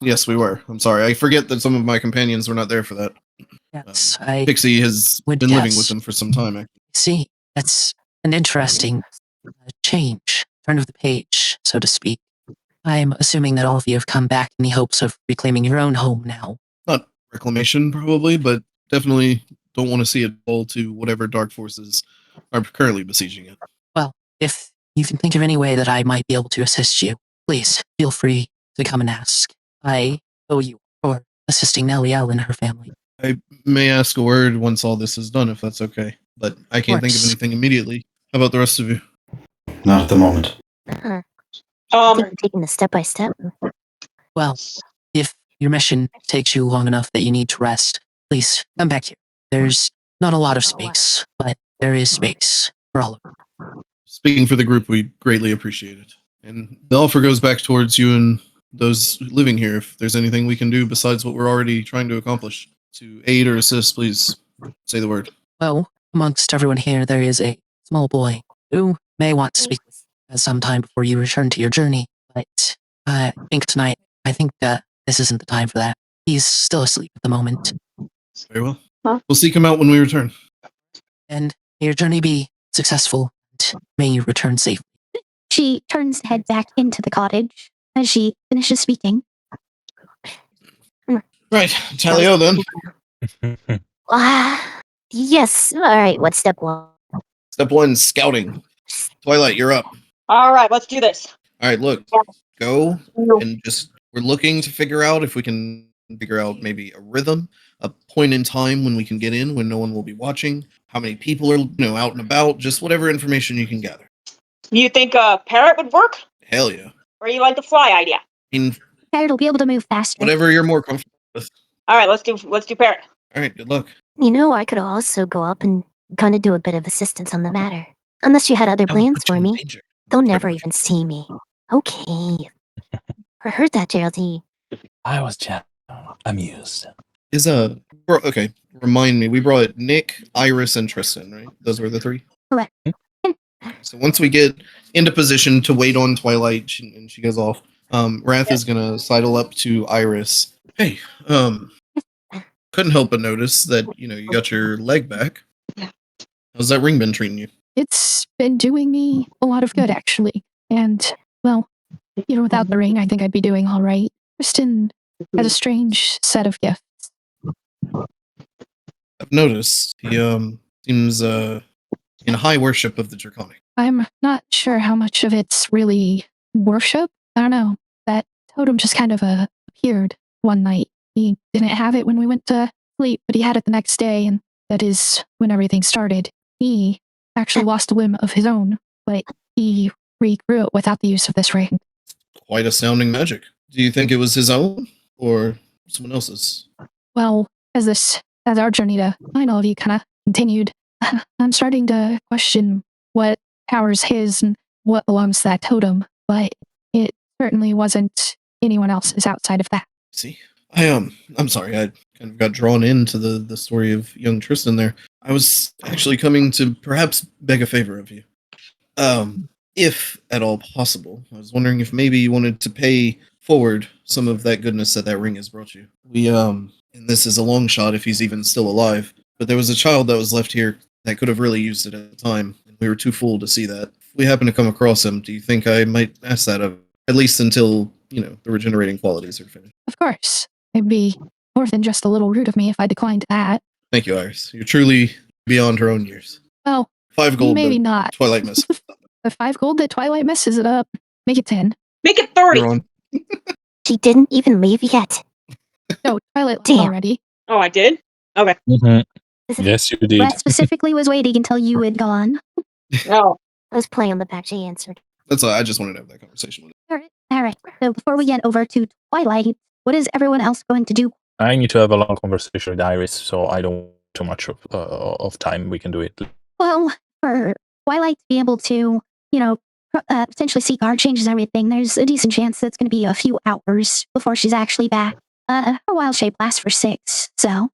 Yes, we were. I'm sorry. I forget that some of my companions were not there for that. Yes, I Pixie has would been living guess. with them for some time, actually. see. That's an interesting change, turn of the page, so to speak. I'm assuming that all of you have come back in the hopes of reclaiming your own home now. Not reclamation, probably, but definitely don't want to see it fall to whatever dark forces are currently besieging it. Well, if you can think of any way that I might be able to assist you, please feel free to come and ask. I owe you for assisting Nelliel and her family. I may ask a word once all this is done, if that's okay. But I can't think of course. anything immediately. How about the rest of you? Not at the moment. I think I'm taking this step by step. Well, if your mission takes you long enough that you need to rest, please come back here. There's not a lot of space, but there is space for all of you. Speaking for the group, we greatly appreciate it. And the offer goes back towards you and those living here. If there's anything we can do besides what we're already trying to accomplish to aid or assist, please say the word. Well, amongst everyone here, there is a small boy who may want to speak with you sometime before you return to your journey, but I think tonight, this isn't the time for that. He's still asleep at the moment. Very well. Huh? We'll seek him out when we return. And may your journey be successful, and may you return safely. She turns to head back into the cottage as she finishes speaking. Right, Talio then. Yes. Alright, what's step one? Step 1, scouting. Twilight, you're up. Alright, let's do this. Alright, look. Go and we're looking to figure out if we can figure out maybe a rhythm, a point in time when we can get in, when no one will be watching, how many people are, out and about, just whatever information you can gather. You think a parrot would work? Hell yeah. Or you like the fly idea? I mean, Parrot will be able to move faster. whatever you're more comfortable with. Alright, let's do parrot. Alright, good luck. I could also go up and kind of do a bit of assistance on the matter. Unless you had other plans for me. They'll never even see me. Okay. I heard that, Geraldine. I was just amused. Okay, remind me, we brought Nick, Iris, and Tristan, right? Those were the 3? Correct. So once we get into position to wait on Twilight and she goes off, Wrath is gonna sidle up to Iris. Hey, couldn't help but notice that, you got your leg back. How's that ring been treating you? It's been doing me a lot of good, actually. And, well, without the ring, I think I'd be doing all right. Tristan has a strange set of gifts. I've noticed he seems in high worship of the Draconic. I'm not sure how much of it's really worship. I don't know. That totem just kind of appeared one night. He didn't have it when we went to sleep, but he had it the next day, and that is when everything started. He actually lost a limb of his own, but he regrew it without the use of this ring. Quite astounding magic. Do you think it was his own or someone else's? Well, as our journey to find all of you kind of continued, I'm starting to question what power's his and what belongs to that totem, but it certainly wasn't anyone else's outside of that. See, I'm sorry, I kind of got drawn into the story of young Tristan there. I was actually coming to perhaps beg a favor of you. If at all possible. I was wondering if maybe you wanted to pay forward some of that goodness that ring has brought you. We, and this is a long shot if he's even still alive, but there was a child that was left here that could have really used it at the time, and we were too full to see that. If we happen to come across him, do you think I might ask that of, at least until, the regenerating qualities are finished? Of course. It'd be more than just a little rude of me if I declined that. Thank you, Iris. You're truly beyond her own years. Well, 5 gold. Maybe not. Twilight Mist. The 5 gold that Twilight messes it up. Make it 10. Make it 30. You're on. She didn't even leave yet. No, Twilight left Damn. already. Oh, I did? Okay. Yes, you did. Brett specifically was waiting until you had gone. Oh. I was playing on the back. She answered. That's all. I just wanted to have that conversation with you. All right. So before we get over to Twilight, what is everyone else going to do? I need to have a long conversation with Iris, so I don't want too much of time. We can do it. Well, for Twilight to be able to, potentially see guard changes and everything, there's a decent chance that's going to be a few hours before she's actually back. Her wild shape lasts for 6, so.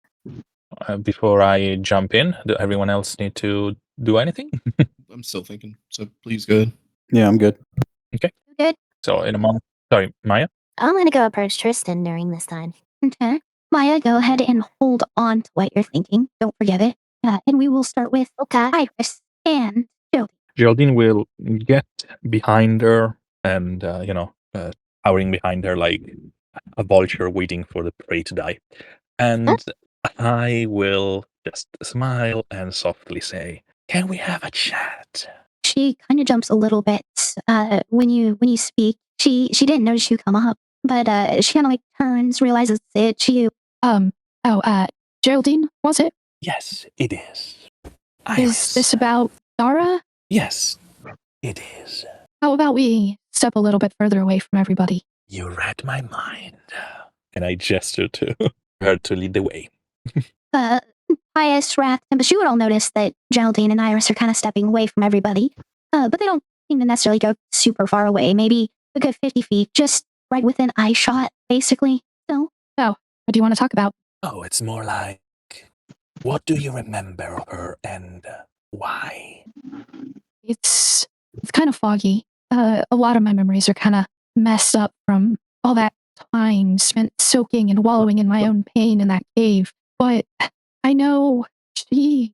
Before I jump in, do everyone else need to do anything? I'm still thinking, so please go ahead. Yeah, I'm good. Okay. Good. So in a moment, sorry, Maya? I'm going to go approach Tristan during this time. Okay. Maya, go ahead and hold on to what you're thinking. Don't forget it. And we will start with Iris and Jody. Geraldine will get behind her and, towering behind her like a vulture waiting for the prey to die. And I will just smile and softly say, "Can we have a chat?" She kind of jumps a little bit when you speak. She didn't notice you come up, but she kind of turns, realizes it's you. Geraldine, was it? Yes, it is. Is this about Dara? Yes, it is. How about we step a little bit further away from everybody? You read my mind. And I gesture to her to lead the way. Pius, Wrath, and Bashu would all notice that Geraldine and Iris are kind of stepping away from everybody. But they don't seem to necessarily go super far away. Maybe a good 50 feet, just right within eye shot, basically. So. Oh, what do you want to talk about? Oh, it's more like, what do you remember of her and why? It's kind of foggy. A lot of my memories are kind of messed up from all that time spent soaking and wallowing in my own pain in that cave. But I know she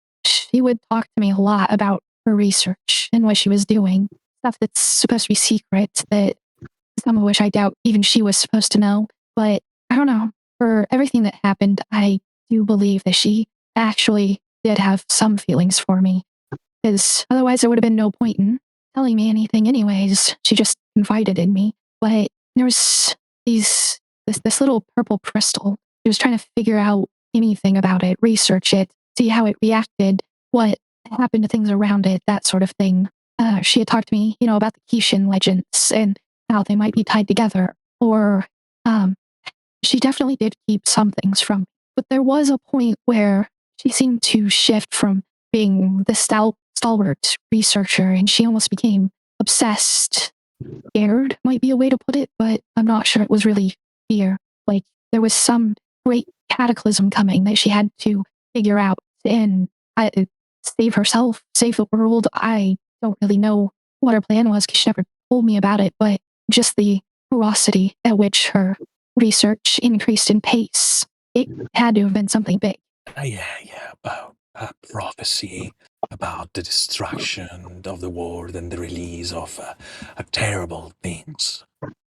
would talk to me a lot about her research and what she was doing. Stuff that's supposed to be secret, that some of which I doubt even she was supposed to know. But I don't know. For everything that happened, I do believe that she actually did have some feelings for me. Because otherwise there would have been no point in telling me anything anyways. She just confided in me. But there was this little purple crystal. She was trying to figure out anything about it, research it, see how it reacted, what happened to things around it, that sort of thing. She had talked to me, about the Kishin legends and how they might be tied together. Or she definitely did keep some things from me. But there was a point where she seemed to shift from being the stalwart researcher, and she almost became obsessed. Scared might be a way to put it, but I'm not sure it was really fear. Like, there was some great cataclysm coming that she had to figure out and save herself, save the world. I don't really know what her plan was because she never told me about it, but just the ferocity at which her research increased in pace. It had to have been something big. Yeah, about a prophecy about the destruction of the world and the release of terrible things,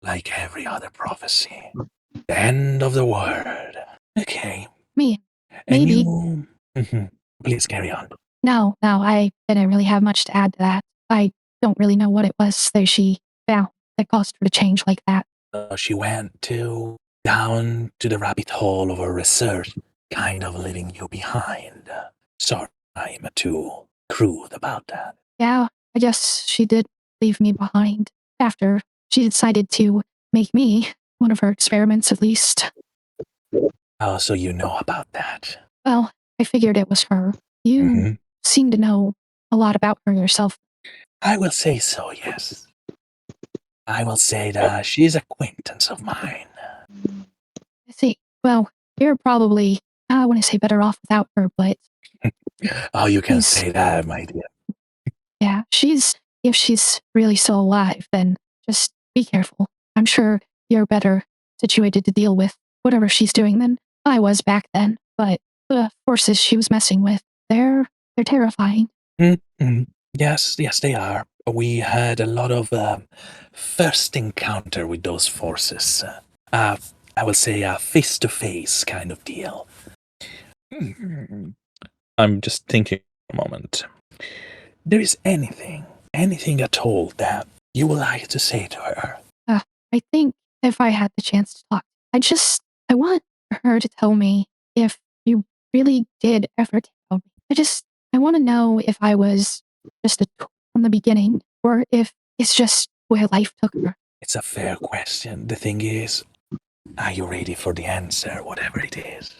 like every other prophecy. The end of the world. Okay. Me, And maybe. you... Mhm. Please carry on. No, I didn't really have much to add to that. I don't really know what it was that she found that caused her to change like that. She went down to the rabbit hole of her research, kind of leaving you behind. Sorry, I'm too crude about that. Yeah, I guess she did leave me behind after she decided to make me one of her experiments, at least. Oh, so you know about that. Well, I figured it was her. You seem to know a lot about her yourself. I will say so, yes. I will say that she's an acquaintance of mine. I see. Well, you're probably, I want to say better off without her, but Oh, you can She's- say that, my dear. yeah, if she's really still alive, then just be careful. I'm sure you're better situated to deal with whatever she's doing than I was back then, but the forces she was messing with, they're terrifying. Yes, they are. We had a lot of first encounter with those forces. I will say a face-to-face kind of deal. I'm just thinking for a moment. There is anything at all that you would like to say to her? I think if I had the chance to talk, I want her to tell me if you really did ever tell me. I want to know if I was just a tool from the beginning, or if it's just where life took her. It's a fair question. The thing is, are you ready for the answer, whatever it is?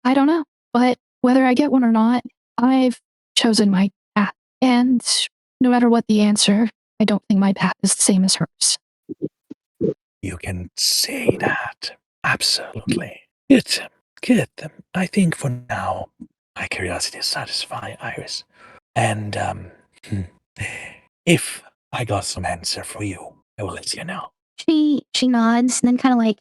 I don't know, but whether I get one or not, I've chosen my path. And no matter what the answer, I don't think my path is the same as hers. You can say that. Absolutely. Good. I think for now, my curiosity is satisfied, Iris. And, if I got some answer for you, I will let you know. She nods and then kind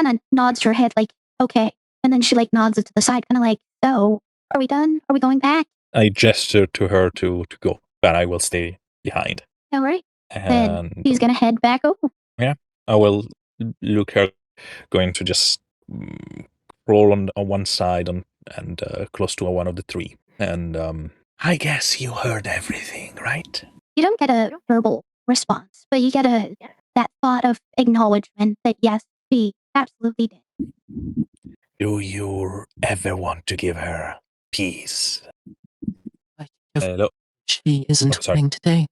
of nods her head like, okay. And then she nods it to the side, kind of like, so are we done? Are we going back? I gesture to her to go, but I will stay behind. All right. And Then he's going to head back over. I will look her going to just roll on one side and close to one of the three. And I guess you heard everything, right? You don't get a verbal response, but you get that thought of acknowledgement that yes, she absolutely did. Do you ever want to give her peace? If Hello? she isn't sorry. winning today,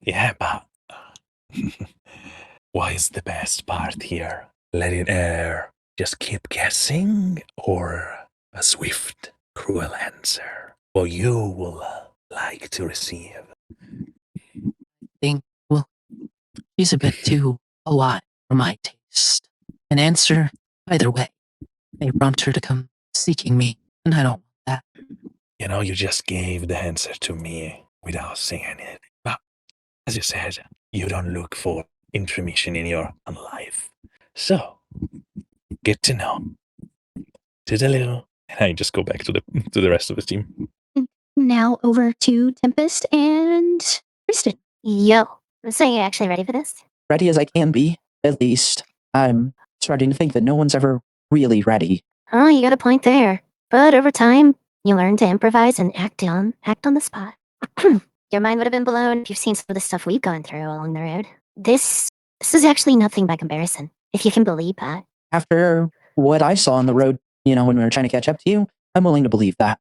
Yeah, but what is the best part here? Letting her just keep guessing, or a swift, cruel answer? What you will like to receive? she's a bit too alive for my taste. An answer, either way, may prompt her to come seeking me, and I don't want that. You know, you just gave the answer to me without saying anything. But as you said, you don't look for intermission in your own life. So, good to know. Toodaloo. And I just go back to the rest of the team. Now over to Tempest and Kristen. Yo, so you're actually ready for this? Ready as I can be, at least. I'm starting to think that no one's ever really ready. Oh, you got a point there. But over time, you learn to improvise and act on the spot. Your mind would have been blown if you've seen some of the stuff we've gone through along the road. This is actually nothing by comparison, if you can believe that. After what I saw on the road, when we were trying to catch up to you, I'm willing to believe that.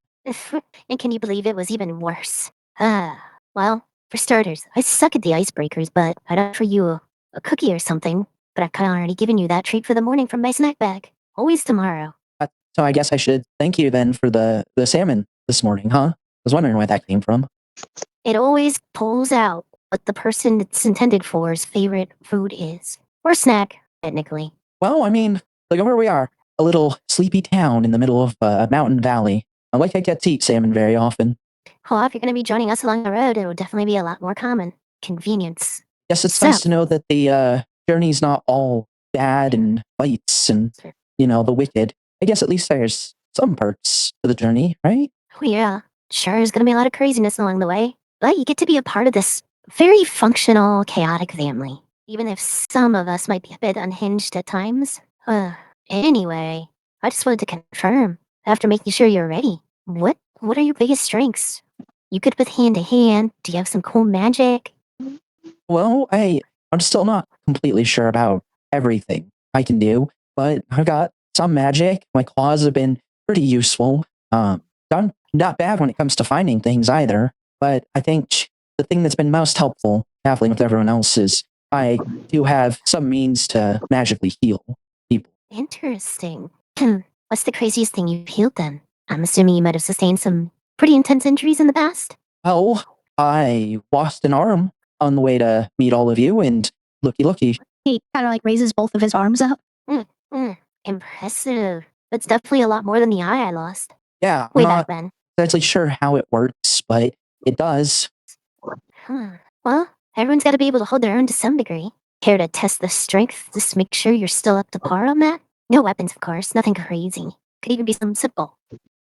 And can you believe it was even worse? Well, for starters, I suck at the icebreakers, but I'd offer you a cookie or something. But I've kind of already given you that treat for the morning from my snack bag. Always tomorrow. So I guess I should thank you then for the salmon this morning, huh? I was wondering where that came from. It always pulls out what the person it's intended for's favorite food is. Or snack, technically. Well, I mean, look at where we are. A little sleepy town in the middle of a mountain valley. I get to eat salmon very often. Well, if you're going to be joining us along the road, it would definitely be a lot more common. Convenience. Yes, it's nice to know that the journey's not all bad and fights and, the wicked. I guess at least there's some perks to the journey, right? Oh, yeah. Sure, there's going to be a lot of craziness along the way. But you get to be a part of this very functional, chaotic family. Even if some of us might be a bit unhinged at times. Anyway, I just wanted to confirm, after making sure you're ready, what are your biggest strengths? You good with hand to hand? Do you have some cool magic? Well, I'm still not completely sure about everything I can do, but I've got some magic. My claws have been pretty useful. Not bad when it comes to finding things either. But I think the thing that's been most helpful, traveling with everyone else, is I do have some means to magically heal people. Interesting. What's the craziest thing you've healed then? I'm assuming you might have sustained some pretty intense injuries in the past. Well, I lost an arm on the way to meet all of you, and looky. He kind of like raises both of his arms up. Impressive. That's definitely a lot more than the eye I lost. Yeah, I'm Way not back then. exactly sure how it works, but it does. Well, everyone's got to be able to hold their own to some degree. Care to test the strength? Just make sure you're still up to par on that? No weapons, of course. Nothing crazy. Could even be something simple.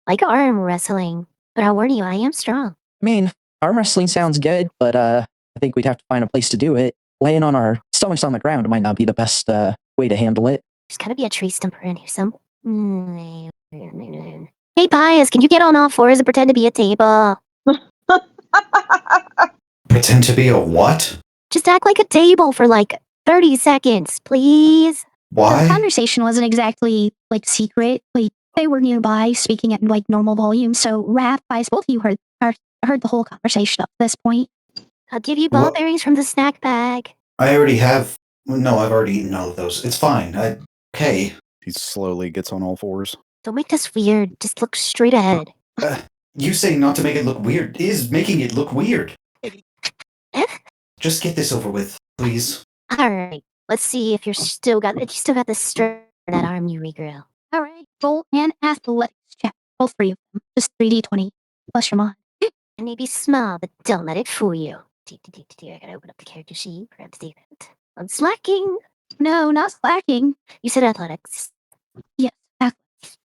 Like arm wrestling. But I'll warn you, I am strong. I mean, arm wrestling sounds good, but I think we'd have to find a place to do it. Laying on our stomachs on the ground might not be the best way to handle it. There's gotta be a tree stump around here some. Hey, Pius, can you get on all fours and pretend to be a table? Pretend to be a what? Just act like a table for like 30 seconds, please. The Why? conversation wasn't exactly like secret. Like they were nearby, speaking at like normal volume. So Raph, Pius, both of you heard the whole conversation up to this point. I'll give you ball bearings from the snack bag. I already have. No, I've already eaten all of those. It's fine. Okay. He slowly gets on all fours. Don't make this weird. Just look straight ahead. You saying not to make it look weird is making it look weird. Just get this over with, please. All right. Let's see if you still got the strength for that arm you regrew. All right, roll an athletics check. All three of them. Just 3d20 plus your mod. It may be small, but don't let it fool you. I gotta open up the character sheet. Perhaps the event. I'm slacking. No, not slacking. You said athletics. Yes, athletics.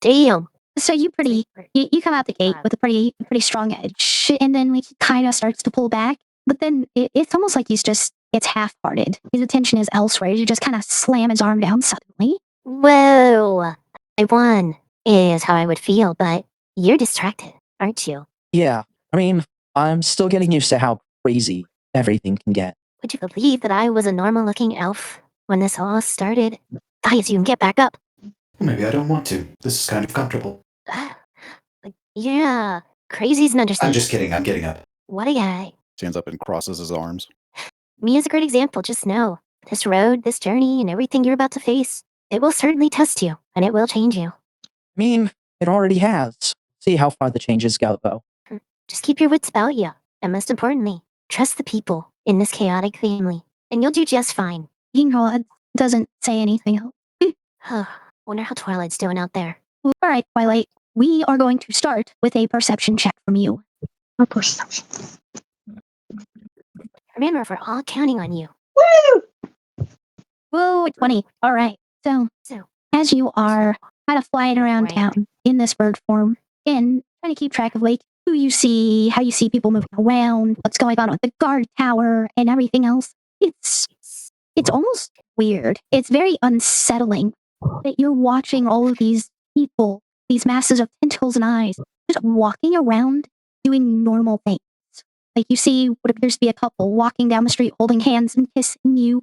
Damn. So you come out the gate with a pretty strong edge, and then like he kind of starts to pull back, but then it's almost like it's half-hearted. His attention is elsewhere. You just kind of slam his arm down suddenly. Whoa. I won, is how I would feel, but you're distracted, aren't you? Yeah, I mean, I'm still getting used to how crazy everything can get. Would you believe that I was a normal-looking elf when this all started? Guys, you can get back up. Maybe I don't want to. This is kind of comfortable. Yeah, crazy's an understatement. I'm just kidding. I'm getting up. What a guy. Stands up and crosses his arms. Me is a great example, just know. This road, this journey, and everything you're about to face, it will certainly test you, and it will change you. I mean, it already has. See how far the changes go, though. Just keep your wits about you, and most importantly, trust the people in this chaotic family, and you'll do just fine. Highroad doesn't say anything else. Wonder how Twilight's doing out there. All right, Twilight. We are going to start with a perception check from you. A perception. Remember, we're all counting on you. Woo! Whoa, 20. All right. So as you are kind of flying around town in this bird form, and trying to keep track of like who you see, how you see people moving around, what's going on with the guard tower, and everything else, it's almost weird. It's very unsettling that you're watching all of these people, these masses of tentacles and eyes, just walking around doing normal things. Like you see what appears to be a couple walking down the street holding hands and kissing. You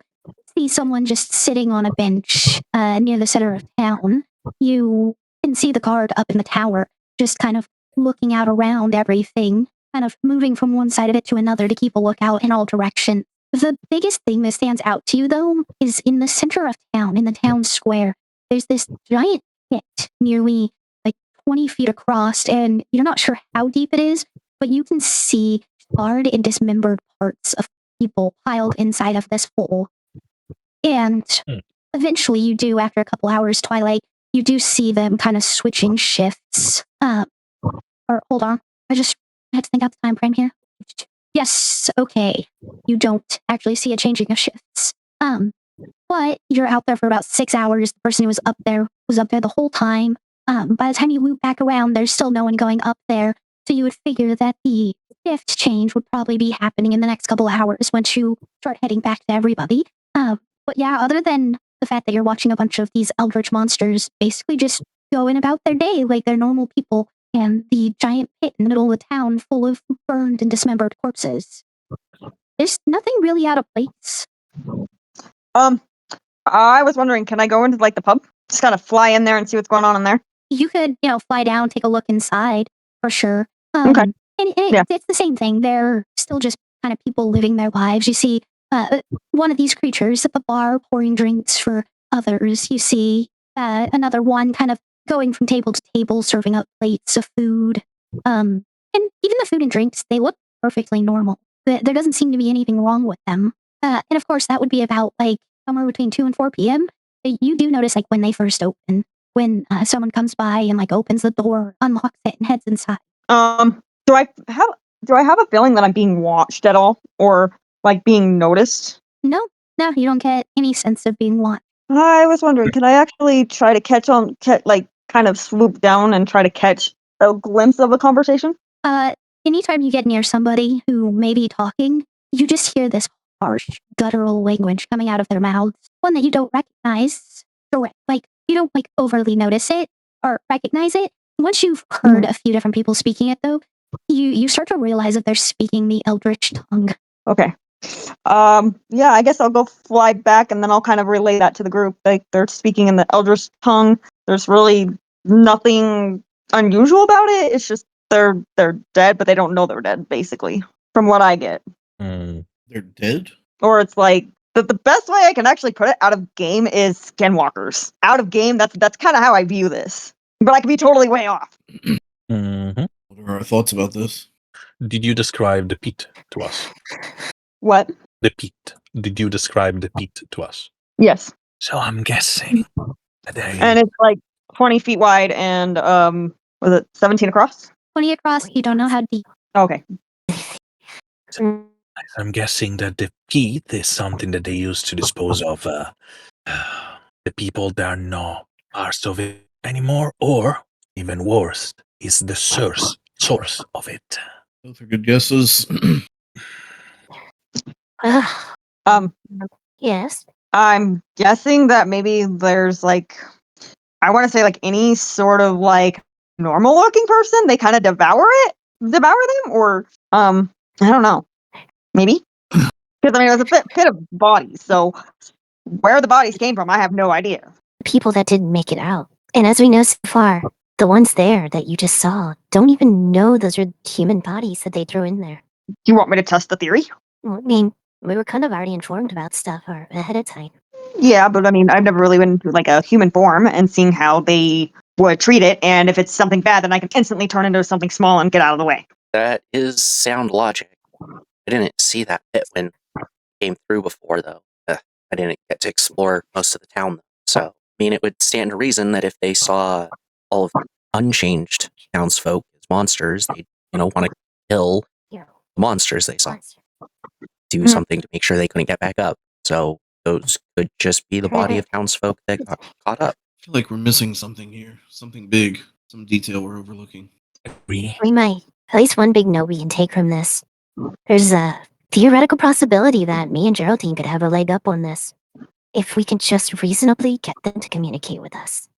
see someone just sitting on a bench near the center of town. You can see the guard up in the tower just kind of looking out around everything, kind of moving from one side of it to another to keep a lookout in all directions. The biggest thing that stands out to you, though, is in the center of town, in the town square, there's this giant pit nearly like 20 feet across, and you're not sure how deep it is, but you can see charred and dismembered parts of people piled inside of this hole. And eventually you do, after a couple hours, Twilight, you do see them kind of switching shifts. Or hold on, I had to think out the time frame here. Yes, okay. You don't actually see a changing of shifts. But you're out there for about 6 hours. The person who was up there the whole time. By the time you loop back around, there's still no one going up there. So you would figure that the shift change would probably be happening in the next couple of hours once you start heading back to everybody. But yeah, other than the fact that you're watching a bunch of these eldritch monsters basically just going about their day like they're normal people, and the giant pit in the middle of the town full of burned and dismembered corpses. There's nothing really out of place. I was wondering, can I go into like the pub? Just kind of fly in there and see what's going on in there. You could, fly down, take a look inside for sure. Okay. And Yeah. it's the same thing. They're still just kind of people living their lives. You see one of these creatures at the bar pouring drinks for others. You see another one kind of going from table to table, serving up plates of food. And even the food and drinks, they look perfectly normal. There doesn't seem to be anything wrong with them. And of course, that would be about like somewhere between 2 and 4 p.m. You do notice like when they first open, when someone comes by and like opens the door, unlocks it, and heads inside. Do I have a feeling that I'm being watched at all, or like being noticed? No, you don't get any sense of being watched. I was wondering, can I actually try to kind of swoop down and try to catch a glimpse of a conversation? Anytime you get near somebody who may be talking, you just hear this harsh, guttural language coming out of their mouths, one that you don't recognize. Like, you don't like overly notice it or recognize it. Once you've heard a few different people speaking it, though, you start to realize that they're speaking the eldritch tongue. Okay. Yeah, I guess I'll go fly back and then I'll kind of relay that to the group. Like, they're speaking in the eldritch tongue. There's really nothing unusual about it. It's just they're dead, but they don't know they're dead, basically, from what I get. They're dead? Or it's like the best way I can actually put it out of game is skinwalkers. Out of game, that's kind of how I view this. But I could be totally way off. What are our thoughts about this? Did you describe the pit to us? What? The pit. Did you describe the pit to us? Yes. So I'm guessing that And it's like 20 feet wide and was it 17 across? 20 across, you don't know how deep. Okay. I'm guessing that the pit is something that they use to dispose of the people that are not part of it anymore, or even worse, is the source of it. Both are good guesses. Yes. I'm guessing that maybe there's like, I want to say like any sort of like normal looking person, they kind of devour them, or I don't know, maybe, because I mean it was a pit of bodies, so where the bodies came from, I have no idea. People that didn't make it out, and as we know so far, the ones there that you just saw don't even know those are human bodies that they threw in there. Do you want me to test the theory? Well, I mean, we were kind of already informed about stuff ahead of time. Yeah, but I mean, I've never really been into like a human form and seeing how they would treat it, and if it's something bad, then I can instantly turn into something small and get out of the way. That is sound logic. I didn't see that pit when I came through before, though. I didn't get to explore most of the town, though. So, I mean, it would stand to reason that if they saw all of the unchanged townsfolk as monsters, they'd, want to kill the monsters they saw. Do something to make sure they couldn't get back up. So, those could just be the body of townsfolk that got caught up. I feel like we're missing something here. Something big. Some detail we're overlooking. We might. At least one big note we can take from this. There's a theoretical possibility that me and Geraldine could have a leg up on this, if we can just reasonably get them to communicate with us.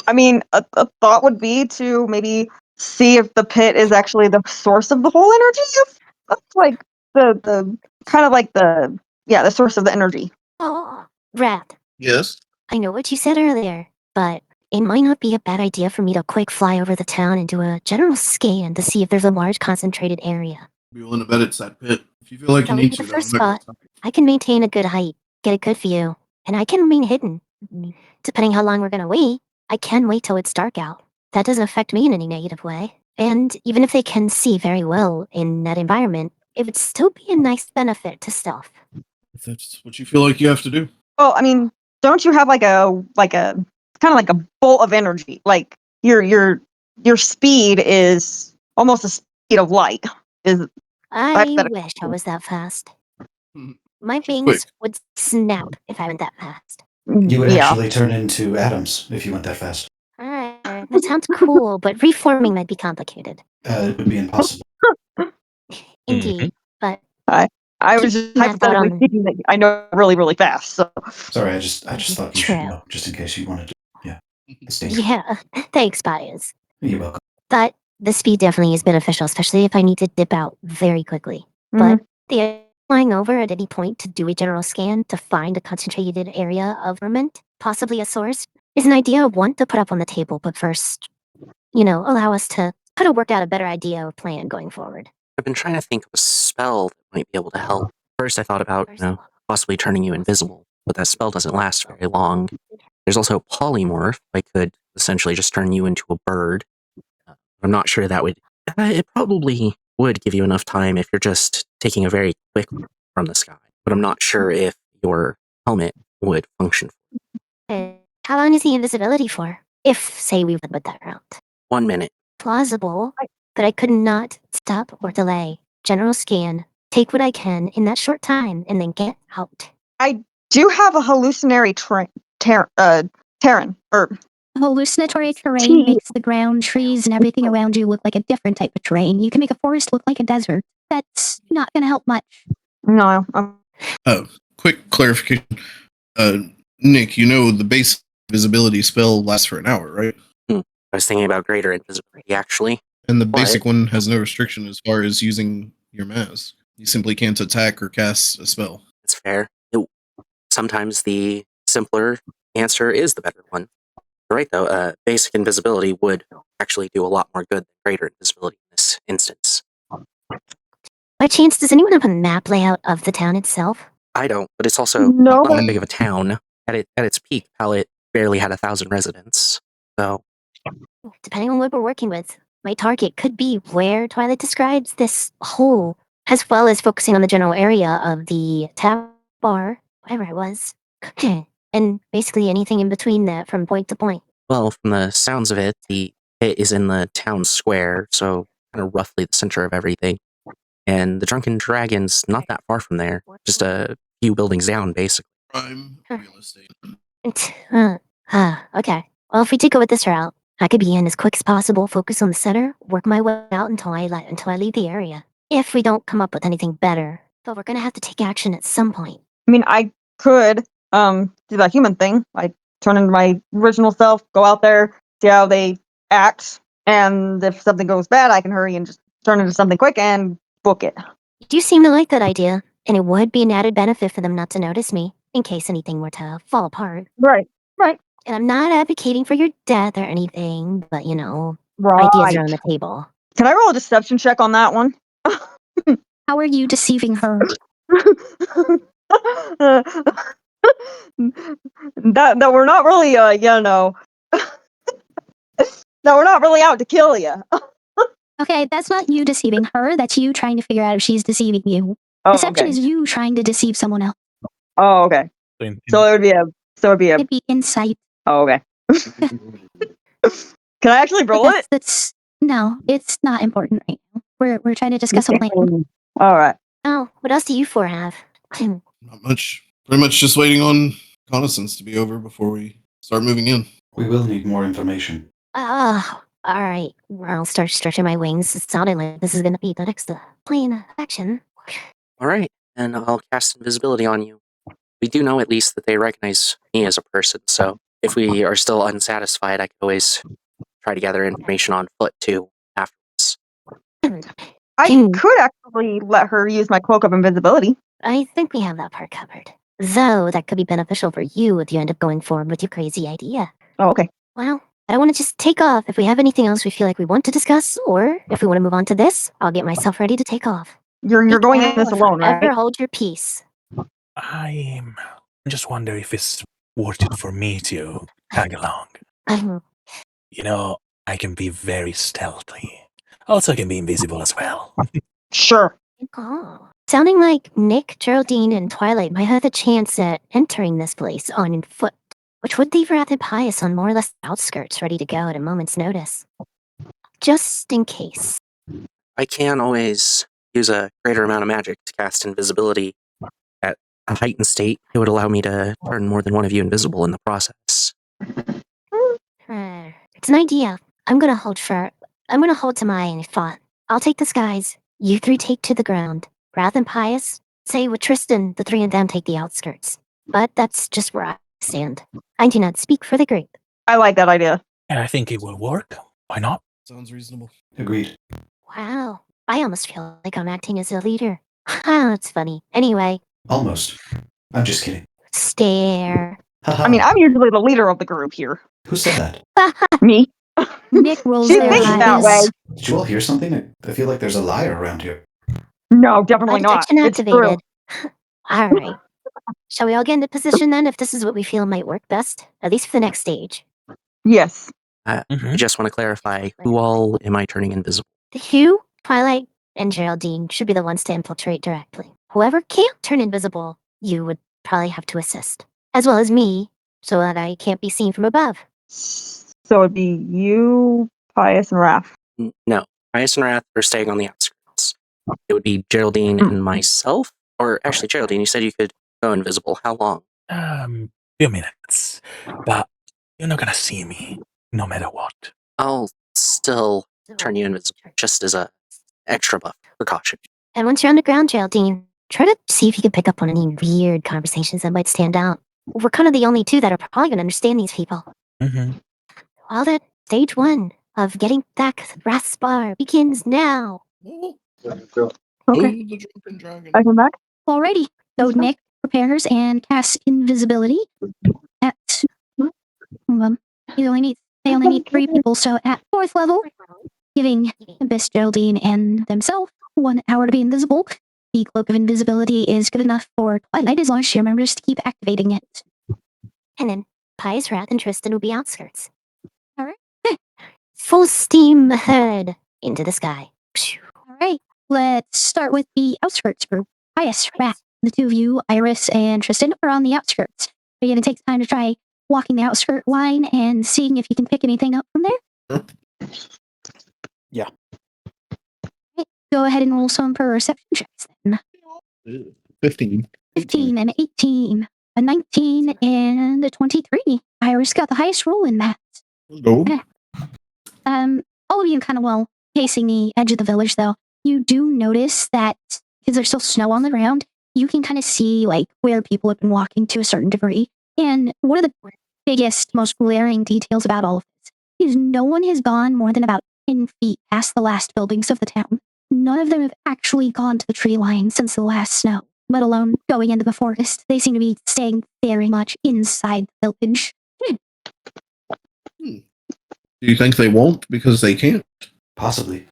I mean, a thought would be to maybe see if the pit is actually the source of the whole energy. That's like the kind of like the source of the energy. Oh, Rat. Yes? I know what you said earlier, but it might not be a bad idea for me to quick fly over the town and do a general scan to see if there's a large concentrated area. Be willing to bet it's that pit. If you feel like That you would need be to, the though, first I'm not gonna spot. stop you. I can maintain a good height, get a good view, and I can remain hidden. Depending how long we're gonna wait, I can wait till it's dark out. That doesn't affect me in any negative way. And even if they can see very well in that environment, it would still be a nice benefit to stealth. If that's what you feel like you have to do. Well, I mean, don't you have like a kind of like a bolt of energy? Like your speed is almost the speed of light. I wish I was that fast. My She's wings quick. would snap if I went that fast. You would Yeah. actually turn into atoms if you went that fast. Alright, that sounds cool, but reforming might be complicated. It would be impossible. Indeed, but I I was just Keep that thought hypothetically on- thinking that I know really, really fast. So Sorry, I just thought you should True. know, just in case you wanted to. Yeah. It's dangerous. Yeah, thanks, Bias. You're welcome. But the speed definitely is beneficial, especially if I need to dip out very quickly. Mhm. But the flying over at any point to do a general scan to find a concentrated area of ferment, possibly a source, is an idea I want to put up on the table. But first, allow us to kind of work out a better idea or plan going forward. I've been trying to think of a spell that might be able to help. First, I thought about, possibly turning you invisible, but that spell doesn't last very long. There's also polymorph. I could essentially just turn you into a bird. I'm not sure that would... it probably would give you enough time if you're just taking a very quick look from the sky, but I'm not sure if your helmet would function. How long is the invisibility for? If, say, we went with that route. 1 minute. Plausible, but I could not stop or delay. General scan, take what I can in that short time, and then get out. I do have a hallucinatory terrain, or Hallucinatory terrain Tea. makes the ground, trees, and everything around you look like a different type of terrain. You can make a forest look like a desert. That's not going to help much. no. Quick clarification. Nick, the base visibility spell lasts for an hour, right? I was thinking about greater invisibility, actually. And the basic one has no restriction as far as using your mask. You simply can't attack or cast a spell. That's fair. Sometimes the simpler answer is the better one. You're right, though. Basic invisibility would actually do a lot more good than greater invisibility in this instance. By chance, does anyone have a map layout of the town itself? I don't, but it's also No. not that big of a town. At its peak, Pallet barely had 1,000 residents. So, Depending on what we're working with, my target could be where Twilight describes this whole, as well as focusing on the general area of the tap bar, whatever it was, and basically anything in between that from point to point. well, from the sounds of it, the pit is in the town square, so kind of roughly the center of everything. And the Drunken Dragon's not that far from there, just a few buildings down, basically. Prime real estate. Okay. Well, if we do go with this route, I could be in as quick as possible, focus on the center, work my way out until I leave the area. If we don't come up with anything better, but we're gonna have to take action at some point. I mean, I could do that human thing. I turn into my original self, go out there, see how they act, and if something goes bad, I can hurry and just turn into something quick and book it. You do seem to like that idea, and it would be an added benefit for them not to notice me, in case anything were to fall apart. Right. And I'm not advocating for your death or anything, but ideas Right. are on the table. Can I roll a deception check on that one? How are you deceiving her? that we're not really that we're not really out to kill you. Okay, that's not you deceiving her. That's you trying to figure out if she's deceiving you. Oh, Deception okay. is you trying to deceive someone else. Oh, okay. So it would be a It'd be insight. Oh, okay. Can I actually roll it? No, it's not important right now. We're trying to discuss a plan. All right. Oh, what else do you four have? Not much. Pretty much just waiting on reconnaissance to be over before we start moving in. We will need more information. Oh, all right. I'll start stretching my wings. It sounded like this is going to be the next plan of action. All right, and I'll cast invisibility on you. We do know at least that they recognize me as a person, so if we are still unsatisfied, I could always try to gather information on foot, too, afterwards. I could actually let her use my cloak of invisibility. I think we have that part covered. Though that could be beneficial for you if you end up going forward with your crazy idea. Oh, okay. Well, I don't want to just take off. If we have anything else we feel like we want to discuss, or if we want to move on to this, I'll get myself ready to take off. You're going in this alone, right? Ever hold your peace. I just wonder if it's worth it for me to tag along. I can be very stealthy. Also, I can be invisible as well. Sure. Oh. Sounding like Nick, Geraldine, and Twilight might have the chance at entering this place on foot, which would leave Wrath and Pious on more or less outskirts ready to go at a moment's notice. Just in case. I can always use a greater amount of magic to cast invisibility. At a heightened state, it would allow me to turn more than one of you invisible in the process. It's an idea. I'm gonna hold to my thought. I'll take the skies. You three take to the ground. Wrath and Pious, say with Tristan, the three of them take the outskirts. But that's just where I stand. I do not speak for the group. I like that idea. And I think it will work. Why not? Sounds reasonable. Agreed. Wow. I almost feel like I'm acting as a leader. That's funny. Anyway, Almost. I'm just kidding. stare. I mean, I'm usually the leader of the group here. Who said that? Me. Nick rolls She their thinks that way. eyes. Did you all hear something? I feel like there's a liar around here. No, definitely not. Detection It's true. activated. All right. Shall we all get into position then if this is what we feel might work best? At least for the next stage. Yes. I just want to clarify, who all am I turning invisible? Hugh, Twilight, and Geraldine should be the ones to infiltrate directly. Whoever can't turn invisible, you would probably have to assist. As well as me, so that I can't be seen from above. So it'd be you, Pius, and Raph. No, Ice and Wrath are staying on the outskirts. It would be Geraldine and myself. Or actually, Geraldine, you said you could go invisible. How long? Few minutes. But you're not gonna see me, no matter what. I'll still turn you invisible, just as a extra buff precaution. And once you're underground, Geraldine, try to see if you can pick up on any weird conversations that might stand out. We're kind of the only two that are probably going to understand these people. Well, that stage one of getting back Wrath's bar begins now. Okay. The jumping dragon. I come back. Alrighty. So Nick prepares and casts invisibility at. Hold on. They only need 3 people, so at 4th level, giving Abyss, Geraldine, and themselves 1 hour to be invisible. The cloak of invisibility is good enough for Twilight as long as she remembers to keep activating it. And then Pius, Wrath, and Tristan will be outskirts. Alright. Full steam ahead into the sky. Alright. Let's start with the outskirts group. Pius, Wrath, the 2 of you, Iris and Tristan, are on the outskirts. Are you going to take time to try walking the outskirt line and seeing if you can pick anything up from there? Yeah. Okay, go ahead and roll some perception checks then. 15. 15 and 18. A 19 and a 23. Iris got the highest roll in that. Go. Okay. All of you kind of pacing the edge of the village though. You do notice that because there's still snow on the ground, you can kind of see like where people have been walking to a certain degree. And one of the biggest, most glaring details about all of this is no one has gone more than about 10 feet past the last buildings of the town. None of them have actually gone to the tree line since the last snow, let alone going into the forest. They seem to be staying very much inside the village. Do you think they won't because they can't? Possibly.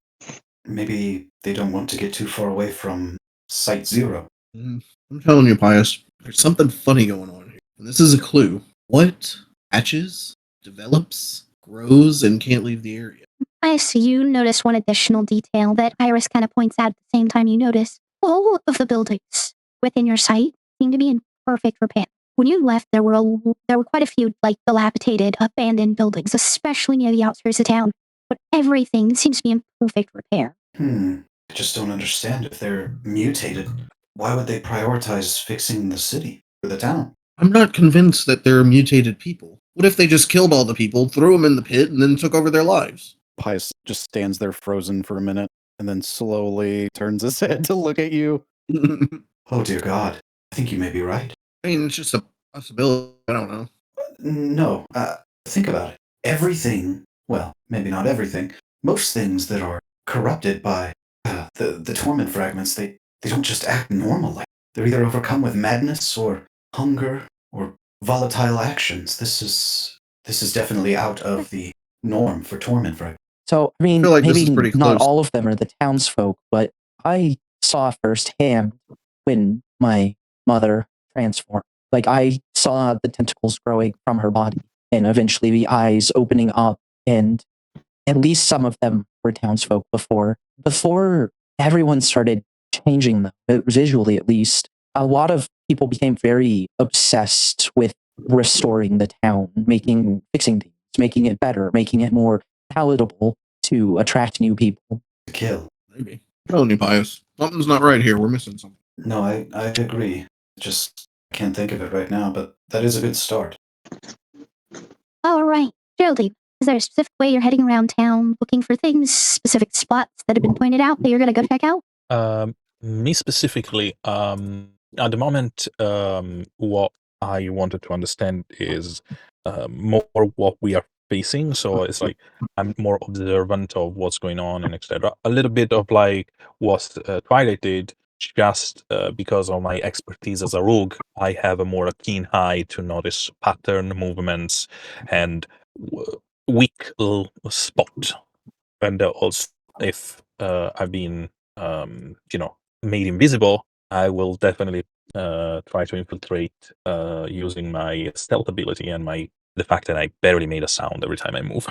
Maybe they don't want to get too far away from Site Zero. I'm telling you, Pius, there's something funny going on here. And this is a clue. What hatches, develops, grows, and can't leave the area? I see you notice one additional detail that Iris kind of points out at the same time you notice. All of the buildings within your site seem to be in perfect repair. When you left, there were quite a few like dilapidated, abandoned buildings, especially near the outskirts of town. But everything seems to be in perfect repair. I just don't understand. If they're mutated, why would they prioritize fixing the city or the town? I'm not convinced that they're mutated people. What if they just killed all the people, threw them in the pit, and then took over their lives? Pius just stands there frozen for a minute and then slowly turns his head to look at you. Oh dear God. I think you may be right. I mean, it's just a possibility. I don't know. No, think about it. Everything, well, maybe not everything, most things that are corrupted by the torment fragments, they don't just act normal. They're either overcome with madness or hunger or volatile actions. This is definitely out of the norm for torment fragments. So, I mean, I feel like this maybe is pretty not close. all of them are the townsfolk, but I saw firsthand when my mother transformed. Like, I saw the tentacles growing from her body and eventually the eyes opening up, and at least some of them were townsfolk before everyone started changing them, visually at least. A lot of people became very obsessed with restoring the town, fixing things, making it better, making it more palatable to attract new people. To kill. Maybe. I'm telling you, Pius, something's not right here. We're missing something. No, I agree. Just can't think of it right now, but that is a good start. All right, Geraldine, is there a specific way you're heading around town looking for things, specific spots that have been pointed out that you're going to go check out? me specifically, at the moment, what I wanted to understand is more what we are facing. So it's like I'm more observant of what's going on and etc. A little bit of like what Twilight did, just because of my expertise as a rogue, I have a more keen eye to notice pattern, movements, and weak spot. And also, if I've been, made invisible, I will definitely try to infiltrate using my stealth ability and the fact that I barely made a sound every time I move.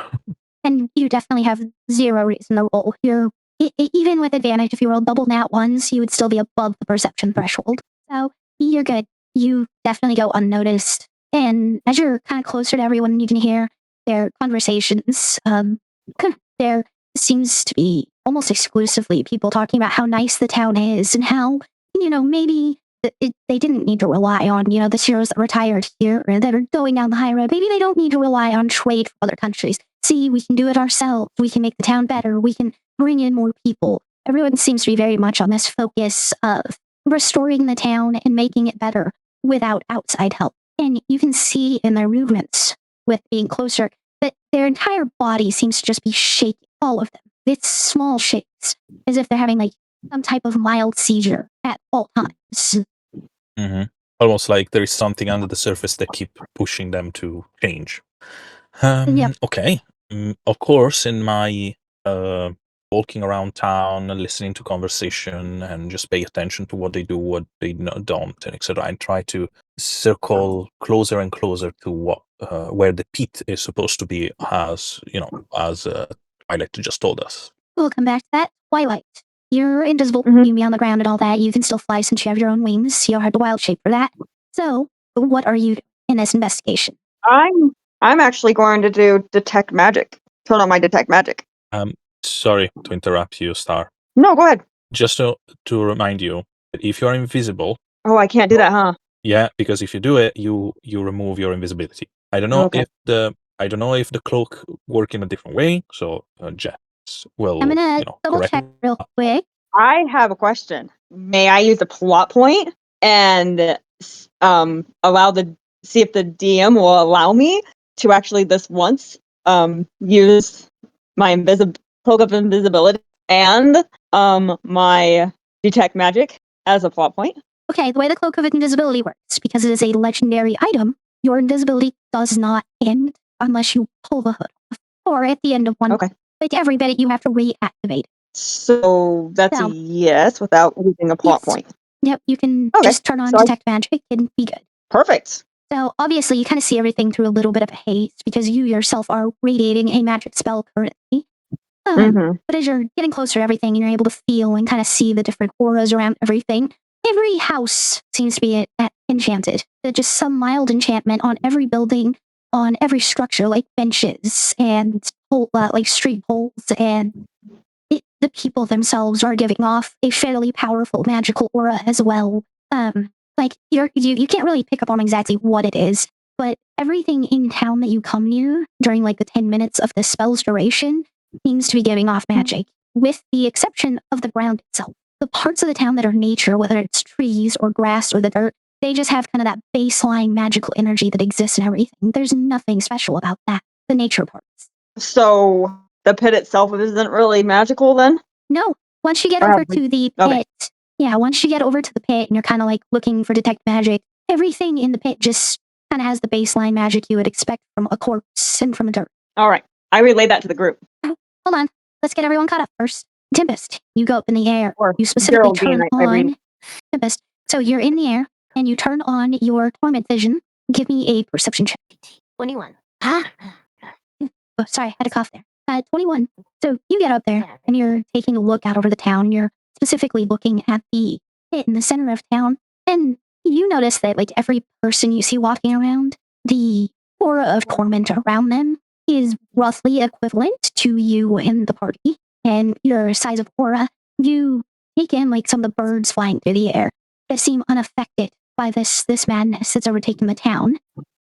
And you definitely have zero reason to roll. Even with advantage, if you roll double nat ones, you would still be above the perception threshold. So you're good. You definitely go unnoticed. And as you're kind of closer to everyone, you can hear their conversations. There seems to be almost exclusively people talking about how nice the town is and how, maybe they didn't need to rely on, the heroes that retired here or that are going down the high road. Maybe they don't need to rely on trade from other countries. See, we can do it ourselves. We can make the town better. We can bring in more people. Everyone seems to be very much on this focus of restoring the town and making it better without outside help. And you can see in their movements with being closer that their entire body seems to just be shaking, all of them. It's small shakes, as if they're having like some type of mild seizure at all times. Mm-hmm. Almost like there is something under the surface that keep pushing them to change. Okay. Of course, in my walking around town, listening to conversation, and just pay attention to what they do, what they don't, and etc. I try to circle closer and closer to what where the pit is supposed to be, as Twilight just told us. We'll come back to that. Twilight, you're invisible. You can be on the ground and all that. You can still fly since you have your own wings. You don't have the wild shape for that. So, what are you in this investigation? I'm actually going to do detect magic. Turn on my detect magic. Sorry to interrupt you, Star. No, go ahead. Just to remind you, if you're invisible. Oh, I can't do that, huh? Yeah, because if you do it, you remove your invisibility. I don't know if the cloak work in a different way. So Jess will. I'm gonna double check real quick. I have a question. May I use a plot point and see if the DM will allow me to actually this once use my cloak of invisibility and my detect magic as a plot point? Okay, the way the cloak of invisibility works, because it is a legendary item, your invisibility does not end unless you pull the hood off, or at the end of one. Okay. Like every bit, you have to reactivate. So that's a yes without using a plot point. Yep, you can just turn on detect magic and be good. Perfect. So obviously, you kind of see everything through a little bit of a haze because you yourself are radiating a magic spell currently. But as you're getting closer to everything, you're able to feel and kind of see the different auras around everything. Every house seems to be enchanted. There's just some mild enchantment on every building, on every structure, like benches and like street poles, and the people themselves are giving off a fairly powerful magical aura as well. Like you can't really pick up on exactly what it is, but everything in town that you come near during like the 10 minutes of the spell's duration seems to be giving off magic, with the exception of the ground itself. The parts of the town that are nature, whether it's trees or grass or the dirt, they just have kind of that baseline magical energy that exists in everything. There's nothing special about that, the nature parts. So the pit itself isn't really magical then? No. Once you get over to the pit, once you get over to the pit and you're kind of like looking for detect magic, everything in the pit just kind of has the baseline magic you would expect from a corpse and from a dirt. All right. I relay that to the group. Hold on. Let's get everyone caught up first. Tempest, you go up in the air. You specifically turn on Tempest. So you're in the air and you turn on your torment vision. Give me a perception check. 21. Oh, sorry, I had a cough there. 21. So you get up there and you're taking a look out over the town. You're specifically looking at the pit in the center of town. And you notice that like every person you see walking around, the aura of torment around them is roughly equivalent to you and the party. And your size of aura, you take in like some of the birds flying through the air that seem unaffected by this madness that's overtaken the town.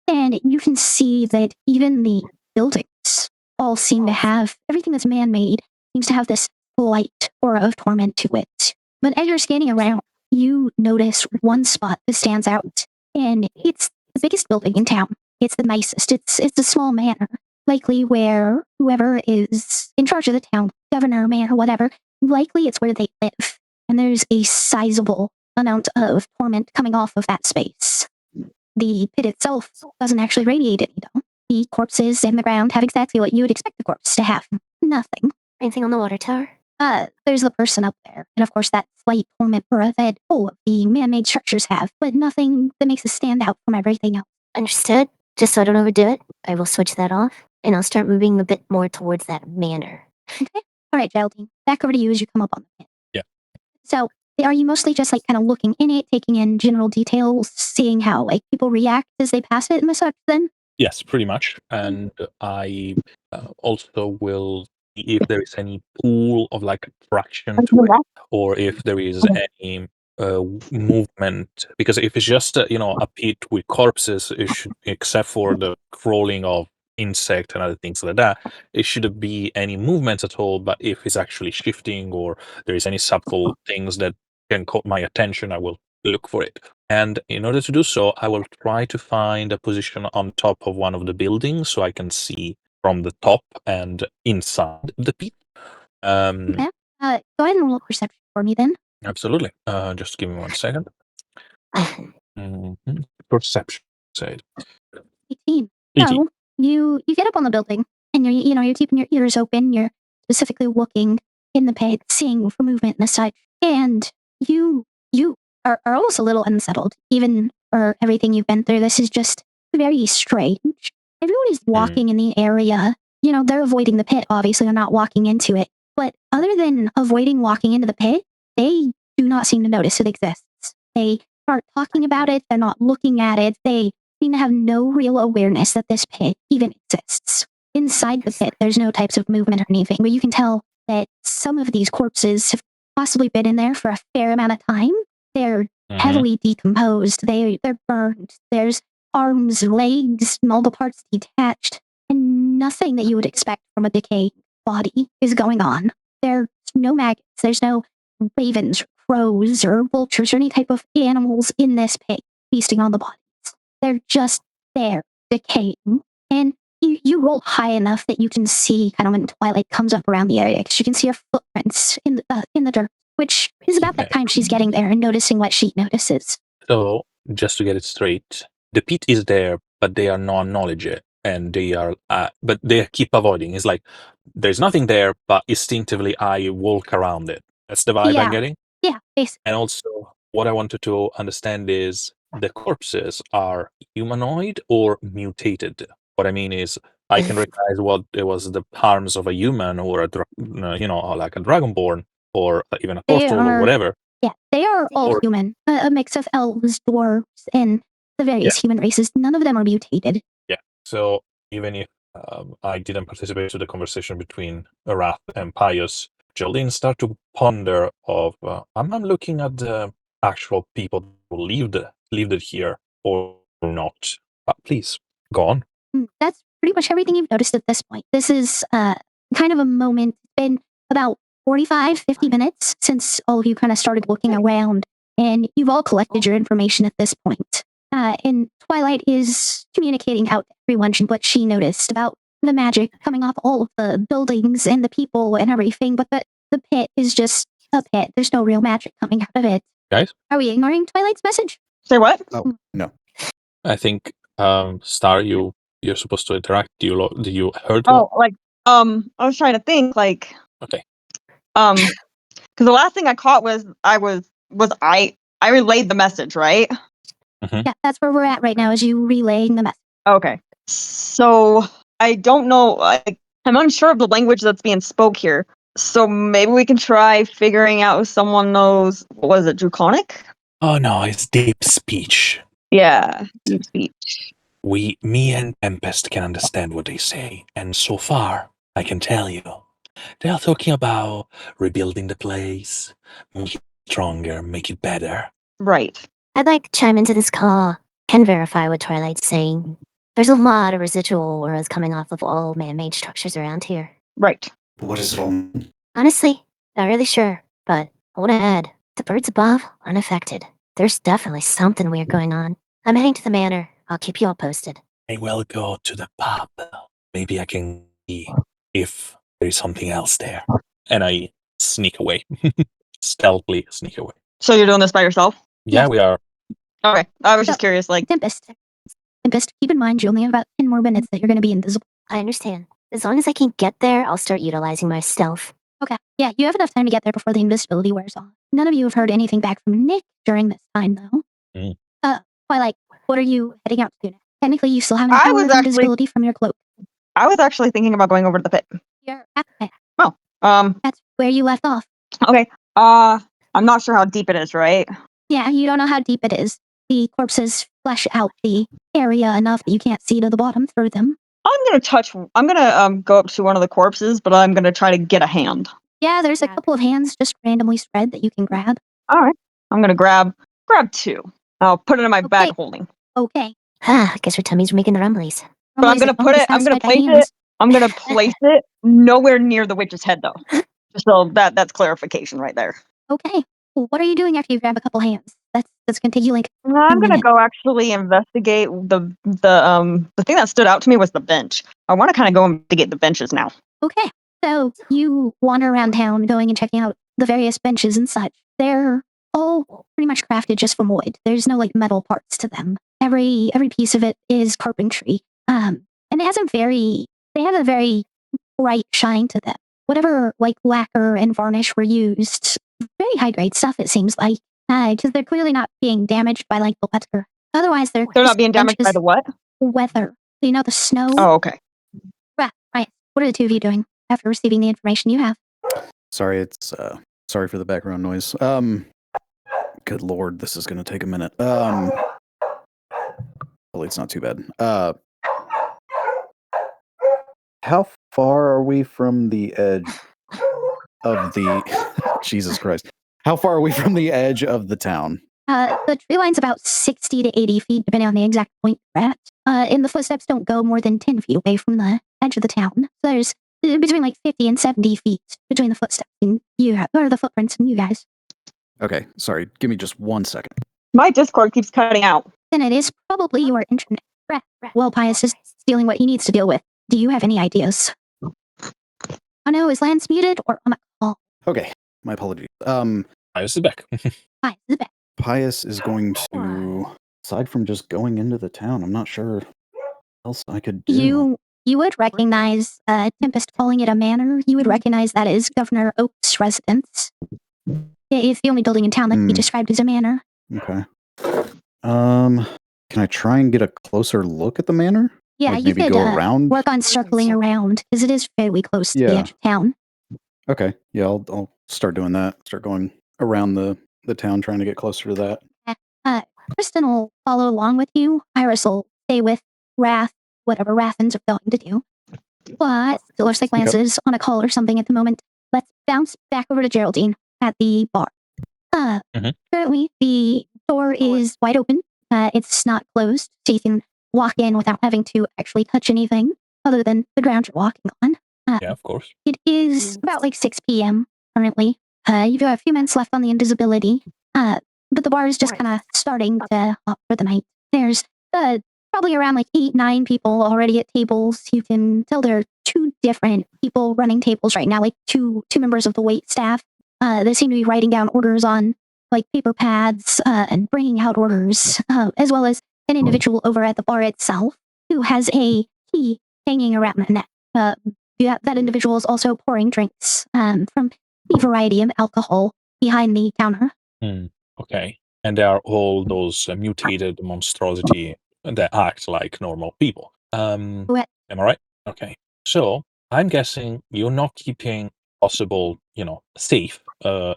And you can see that even the buildings all seem to have, everything that's man-made seems to have this light aura of torment to it. But as you're scanning around, you notice one spot that stands out, and it's the biggest building in town. It's the nicest. It's a small manor, likely where whoever is in charge of the town, governor, mayor, whatever, likely it's where they live. And there's a sizable amount of torment coming off of that space. The pit itself doesn't actually radiate any, though. The corpses in the ground have exactly what you would expect the corpse to have. Nothing. Anything on the water tower? There's the person up there, and of course that slight torment aura that all of the man-made structures have, but nothing that makes it stand out from everything else. Understood. Just so I don't overdo it, I will switch that off, and I'll start moving a bit more towards that manor. Okay. All right, Geraldine. Back over to you as you come up on the pit. Yeah. So, are you mostly just like kind of looking in it, taking in general details, seeing how like people react as they pass it and such? Then? Yes, pretty much. And I also will see if there is any pool of like attraction to it, or if there is any movement. Because if it's just a pit with corpses, it should, except for the crawling of insect and other things like that, it shouldn't be any movements at all. But if it's actually shifting or there is any subtle things that can caught my attention, I will look for it. And in order to do so, I will try to find a position on top of one of the buildings so I can see from the top and inside the pit. Okay. Go ahead and roll perception for me then. Absolutely. Just give me 1 second. Perception side. 18. 18. So you get up on the building and you're keeping your ears open. You're specifically looking in the pit, seeing for movement and such, and you are almost a little unsettled, even for everything you've been through. This is just very strange. Everyone is walking in the area. They're avoiding the pit. Obviously, they're not walking into it. But other than avoiding walking into the pit, they do not seem to notice it exists. They aren't talking about it. They're not looking at it. They seem to have no real awareness that this pit even exists. Inside the pit, there's no types of movement or anything, but you can tell that some of these corpses have possibly been in there for a fair amount of time. They're heavily decomposed. They're burned. There's arms, legs, multiple parts detached, and nothing that you would expect from a decaying body is going on. There's no maggots. There's no ravens, crows, or vultures, or any type of animals in this pit feasting on the bodies. They're just there, decaying. And you roll high enough that you can see kind of when twilight comes up around the area, because you can see her footprints in the dirt, which is about that time she's getting there and noticing what she notices. So, just to get it straight, the pit is there, but they are not acknowledge it, and they are, but they keep avoiding. It's like there's nothing there, but instinctively I walk around it. That's the vibe I'm getting. Yeah, basically. And also, what I wanted to understand is the corpses are humanoid or mutated. What I mean is, I can recognize what it was the arms of a human or a like a dragonborn or even a portal or whatever. Yeah, they are all human. A mix of elves, dwarves, and the various human races. None of them are mutated. Yeah. So even if I didn't participate to the conversation between Arath and Pius, Jolene start to ponder of I'm looking at the actual people who lived it here or not. Please go on. That's pretty much everything you've noticed at this point. This is kind of a moment. It's been about 45, 50 minutes since all of you kind of started looking around, and you've all collected your information at this point. And Twilight is communicating out to everyone what she noticed about the magic coming off all of the buildings and the people and everything, but the pit is just a pit. There's no real magic coming out of it. Guys? Are we ignoring Twilight's message? Say what? Oh, no. I think, Star, you're supposed to interact. Do you heard? Oh, I was trying to think, like. Okay. Because the last thing I caught was I relayed the message, right? Yeah, that's where we're at right now, is you relaying the message. Okay. So I don't know. I'm unsure of the language that's being spoke here. So maybe we can try figuring out if someone knows. What was it, Draconic? Oh no, it's deep speech. Yeah, deep speech. Me and Tempest can understand what they say, and so far, I can tell you, they are talking about rebuilding the place, make it stronger, make it better. Right. I'd like to chime into this call. Can verify what Twilight's saying. There's a lot of residual auras coming off of all man-made structures around here. Right. What does it all mean? Honestly, not really sure, but I want to add, The birds above, unaffected. There's definitely something weird going on. I'm heading to the manor. I'll keep you all posted. I will go to the pub. Maybe I can see if there is something else there. And I sneak away. Stealthily sneak away. So you're doing this by yourself? Yeah, Yes. we are. Okay. I was So- just curious, like, Tempest, keep in mind you only have about 10 more minutes that you're going to be invisible. I understand. As long as I can get there, I'll start utilizing my stealth. Okay. Yeah, you have enough time to get there before the invisibility wears off. None of you have heard anything back from Nick during this time, though. Mm. Twilight, what are you heading out to do now? Technically, you still have an I hour was of actually- invisibility from your cloak. I was actually thinking about going over to the pit. You're at the pit. That's Where you left off. okay. I'm not sure how deep it is, right? Yeah, you don't know how deep it is. The corpses flesh out the area enough that you can't see to the bottom through them. I'm gonna go up to one of the corpses, but I'm gonna try to get a hand. Yeah, there's a couple of hands just randomly spread that you can grab. All right. I'm gonna grab 2. I'll put it in my bag Okay. holding. Okay. I guess her tummy's making the rumblies. But I'm gonna place it nowhere near the witch's head though. So that's clarification right there. Okay. Well, what are you doing after you grab a couple hands? That's gonna take you like I'm 2 gonna minutes. go actually investigate the thing that stood out to me was the bench. I want to kind of go investigate the benches now. Okay. So you wander around town going and checking out the various benches and such. They're all pretty much crafted just from wood. There's no like metal parts to them. Every piece of it is carpentry. And it has they have a very bright shine to them. Whatever like lacquer and varnish were used, very high grade stuff it seems like. Because they're clearly not being damaged by like the weather. Otherwise they're They're just not being damaged by benches- the what? weather. So you know the snow? Oh, okay. Right. What are the two of you doing after receiving the information you have? Sorry, it's sorry for the background noise. Good lord, this is gonna take a minute. Well, it's not too bad. How far are we from the edge of the Jesus Christ? How far are we from the edge of the town? The tree line's about 60 to 80 feet, depending on the exact point you're at. And the footsteps don't go more than 10 feet away from the edge of the town. So there's between like 50 and 70 feet between the footsteps and or the footprints and you guys. Okay, sorry. Give me just 1 second. My Discord keeps cutting out. Then it is probably your internet. Well, Pius is dealing what he needs to deal with. Do you have any ideas? Oh no, is Lance muted or on a call? Okay, my apologies. Pius is back. Pius is back. Pius is going to, aside from just going into the town, I'm not sure what else I could do. You would recognize Tempest calling it a manor. You would recognize that as Governor Oak's residence. It's the only building in town that can be described as a manor. Okay. Can I try and get a closer look at the manor? Yeah, Like you maybe could go around? work on circling around because it is fairly close to the Yeah. edge of town. Okay. Yeah, I'll start doing that. Start going around the town, trying to get closer to that. Kristen will follow along with you. Iris will stay with Wrath, whatever Rathens are going to do. But it looks like Lance is on a call or something at the moment. Let's bounce back over to Geraldine at the bar. Currently, the door is wide open. It's not closed, so you can walk in without having to actually touch anything other than the ground you're walking on. Yeah, of course. It is about like 6 p.m. currently. You've got a few minutes left on the invisibility, but the bar is just kind of starting to up for the night. There's probably around like 8, 9 people already at tables. You can tell there are 2 different people running tables right now, like two members of the wait staff. They seem to be writing down orders on like paper pads and bringing out orders, as well as an individual over at the bar itself who has a key hanging around the neck. That individual is also pouring drinks from a variety of alcohol behind the counter. Okay. And they are all those mutated monstrosity that act like normal people. Am I right? Okay. So I'm guessing you're not keeping possible, safe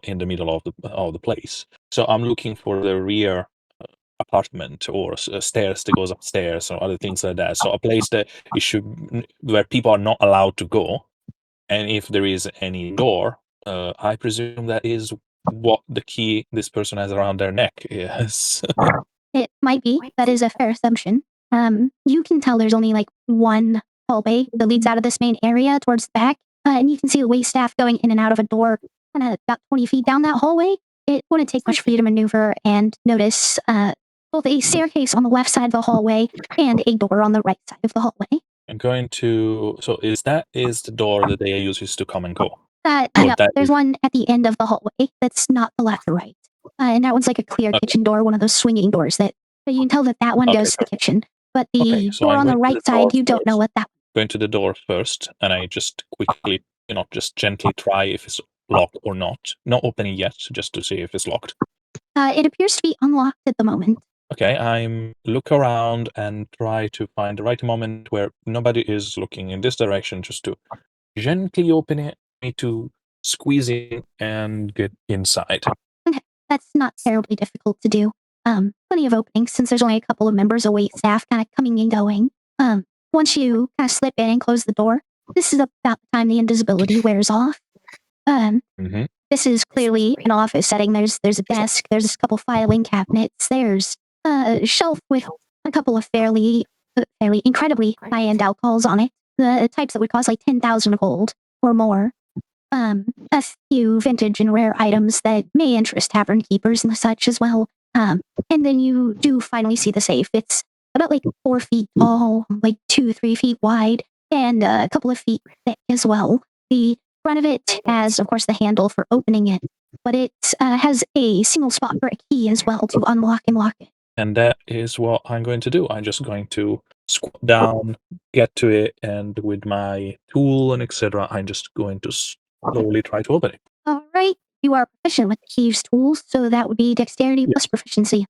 in the middle of the place. So I'm looking for the rear apartment or stairs that goes upstairs or other things like that. So a place that where people are not allowed to go. And if there is any door, I presume that is what the key this person has around their neck is. It might be. That is a fair assumption. You can tell there's only like one hallway that leads out of this main area towards the back. And you can see the wait staff going in and out of a door kind of about 20 feet down that hallway. it wouldn't take much for you to maneuver and notice both a staircase on the left side of the hallway and a door on the right side of the hallway. I'm going to. So is the door that they use to come and go? No, there's one at the end of the hallway that's not the left or right. And that one's like a clear kitchen door, one of those swinging doors that so you can tell that one goes to the kitchen. But the so door I'm on the going to right side, you don't know what that. Going to the door first, and I just quickly, just gently try if it's locked or not. Not opening yet, just to see if it's locked. It appears to be unlocked at the moment. Okay, I'm look around and try to find the right moment where nobody is looking in this direction, just to gently open it, me to squeeze in and get inside. Okay, that's not terribly difficult to do. Plenty of openings since there's only a couple of members of wait staff kind of coming and going. Once you kind of slip in and close the door, this is about the time the invisibility wears off. This is clearly an office setting. There's a desk. There's a couple filing cabinets. There's a shelf with a couple of fairly incredibly high-end alcohols on it. The types that would cost like 10,000 gold or more. A few vintage and rare items that may interest tavern keepers and such as well. And then you do finally see the safe. It's about like 4 feet tall, like 2-3 feet wide, and a couple of feet thick as well. The front of it has, of course, the handle for opening it, but it has a single spot for a key as well to unlock and lock it. And that is what I'm going to do. I'm just going to squat down, get to it, and with my tool and etc., I'm just going to slowly try to open it. All right. You are proficient with thieves' tools, so that would be dexterity plus proficiency.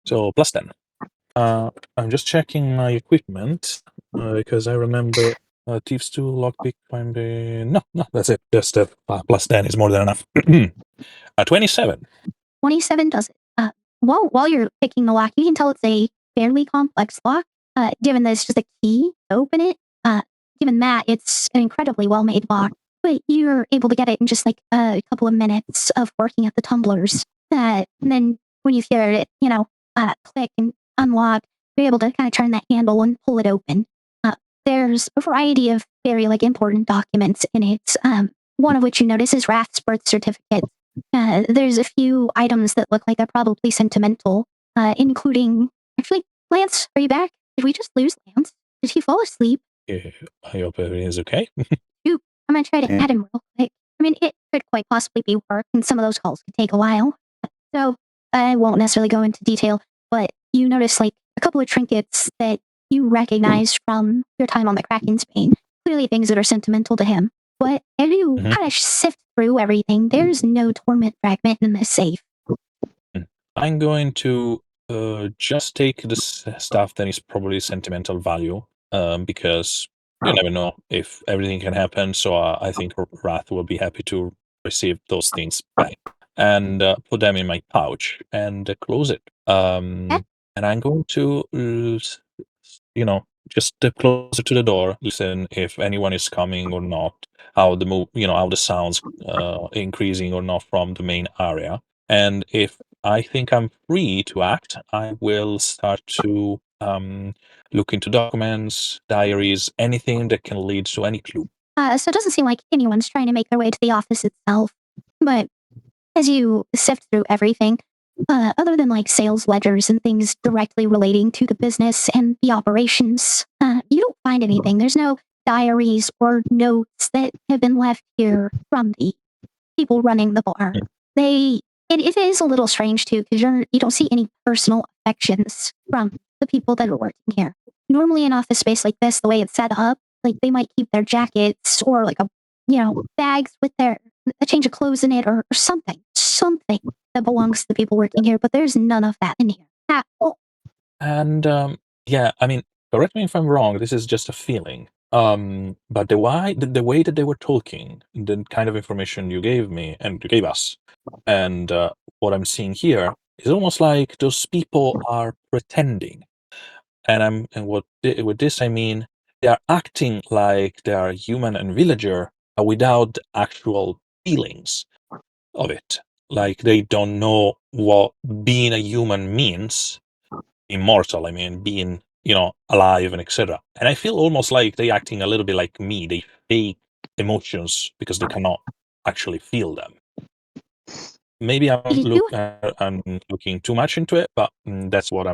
So plus 10. I'm just checking my equipment because I remember thieves' tool, lockpick, climbing. No, that's it. Just plus 10 is more than enough. 27. 27 does it. While you're picking the lock, you can tell it's a fairly complex lock. Given that it's just a key to open it, given that it's an incredibly well-made lock, but you're able to get it in just like a couple of minutes of working at the tumblers. And then when you hear it, click and unlock, you're able to kind of turn that handle and pull it open. There's a variety of very important documents in it. One of which you notice is Rath's birth certificate. There's a few items that look like they're probably sentimental, including actually, Lance, are you back? Did we just lose Lance? Did he fall asleep? I hope everything is okay. I'm gonna try to add him real quick. I mean, it could quite possibly be work, and some of those calls could take a while. So I won't necessarily go into detail, but you notice a couple of trinkets that you recognize from your time on the Kraken's Bane. Clearly things that are sentimental to him. But as you kind of sift through everything, there's no torment fragment in this safe. I'm going to just take the stuff that is probably sentimental value, because you never know if everything can happen. So I think Wrath will be happy to receive those things back and put them in my pouch and close it. And I'm going to, just closer to the door, listen if anyone is coming or not, how the sounds increasing or not from the main area. And if I think I'm free to act, I will start to look into documents, diaries, anything that can lead to any clue. So it doesn't seem like anyone's trying to make their way to the office itself. But as you sift through everything, other than sales ledgers and things directly relating to the business and the operations, you don't find anything. There's no diaries or notes that have been left here from the people running the bar. It is a little strange too, because you don't see any personal affections from the people that are working here. Normally in office space like this, the way it's set up, they might keep their jackets or bags with a change of clothes in it or something that belongs to the people working here, but there's none of that in here at all. And correct me if I'm wrong, this is just a feeling. But the way that they were talking, the kind of information you gave me and you gave us, and what I'm seeing here is almost like those people are pretending. And with this I mean they are acting like they are human and villager without actual feelings of it. Like they don't know what being a human means. Immortal, I mean, being alive and etc. And I feel almost like they acting a little bit like me. They fake emotions because they cannot actually feel them. maybe You I'm looking too much into it, but that's what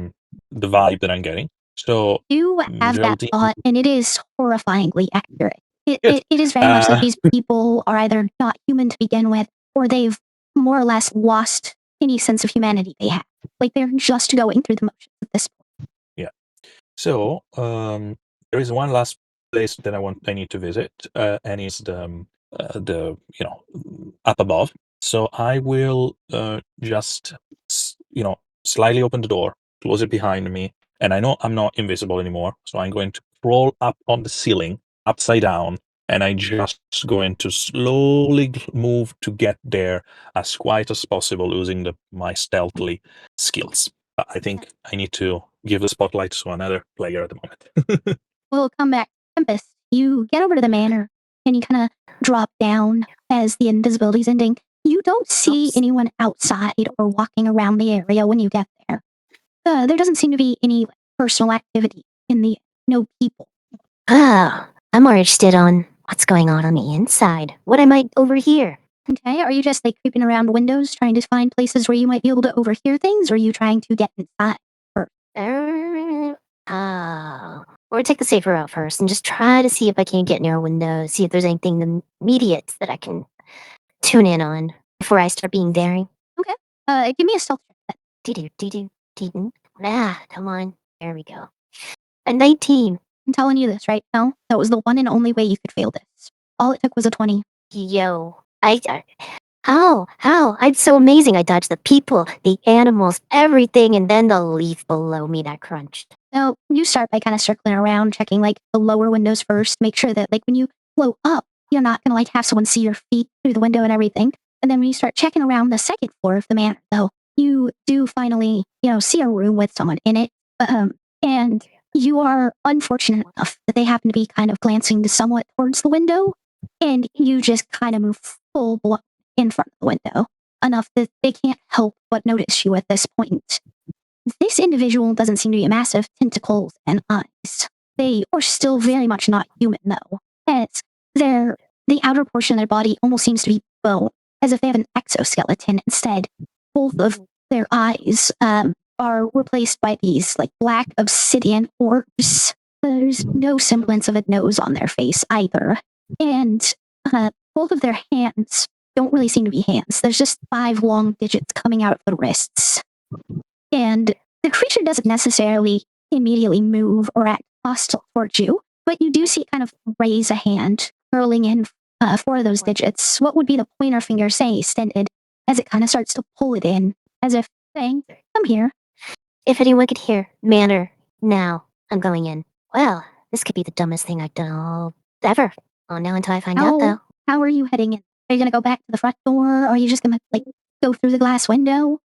the vibe that I'm getting. So, do have that Geraldine, thought, and it is horrifyingly accurate. good. It is very much like these people are either not human to begin with, or they've more or less lost any sense of humanity they have. Like they're just going through the motions at this point. Yeah. So, there is one last place that I need to visit, and it's the up above. So I will just slightly open the door, close it behind me, and I know I'm not invisible anymore. So I'm going to crawl up on the ceiling, upside down, and I just going to slowly move to get there as quiet as possible, using my stealthily skills. But I think I need to give the spotlight to another player at the moment. We'll come back. Tempest, you get over to the manor and you kind of drop down as the invisibility's ending. You don't see anyone outside or walking around the area when you get there. There doesn't seem to be any personal activity no people. Oh, I'm more interested on what's going on the inside. What I might overhear. Okay, are you just like creeping around windows trying to find places where you might be able to overhear things, or are you trying to get inside first? Or take the safer route first and just try to see if I can get near a window, see if there's anything immediate that I can tune in on before I start being daring. Okay, give me a stealth check. Dee-doo. Come on. There we go. A 19. I'm telling you this right now. That was the one and only way you could fail this. All it took was a 20. Yo. How? It's so amazing. I dodged the people, the animals, everything, and then the leaf below me that crunched. So you start by kind of circling around, checking like the lower windows first. Make sure that like when you blow up, you're not gonna like have someone see your feet through the window and everything. And then when you start checking around the second floor of the manor, though, you do finally, see a room with someone in it. And you are unfortunate enough that they happen to be kind of glancing somewhat towards the window, and you just kind of move full blown in front of the window enough that they can't help but notice you at this point. This individual doesn't seem to be massive tentacles and eyes. They are still very much not human, though, as the outer portion of their body almost seems to be bone, as if they have an exoskeleton instead. Both of their eyes are replaced by these like black obsidian orbs. There's no semblance of a nose on their face either, and both of their hands don't really seem to be hands. There's just 5 long digits coming out of the wrists. And the creature doesn't necessarily immediately move or act hostile towards you, but you do see it kind of raise a hand, curling in 4 of those digits. What would be the pointer finger say extended as it kind of starts to pull it in, as if saying, "Come here." If anyone could hear manor now, I'm going in. Well, this could be the dumbest thing I've done ever. Oh, now until I find out, though. How are you heading in? Are you gonna go back to the front door, or are you just gonna like go through the glass window?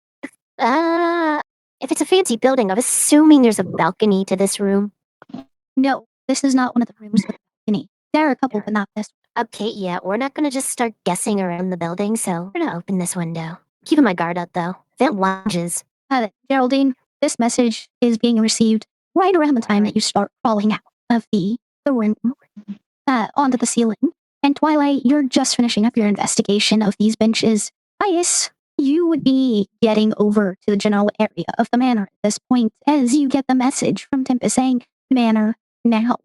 If it's a fancy building, I'm assuming there's a balcony to this room. No, this is not one of the rooms with a balcony. There are a couple, but not this one. Okay, yeah, we're not gonna just start guessing around the building, so we're gonna open this window. Keeping my guard up, though. Vent lunges. Geraldine, this message is being received right around the time that you start crawling out of the room onto the ceiling. And Twilight, you're just finishing up your investigation of these benches. Bias, you would be getting over to the general area of the manor at this point as you get the message from Tempest saying, "Manor now."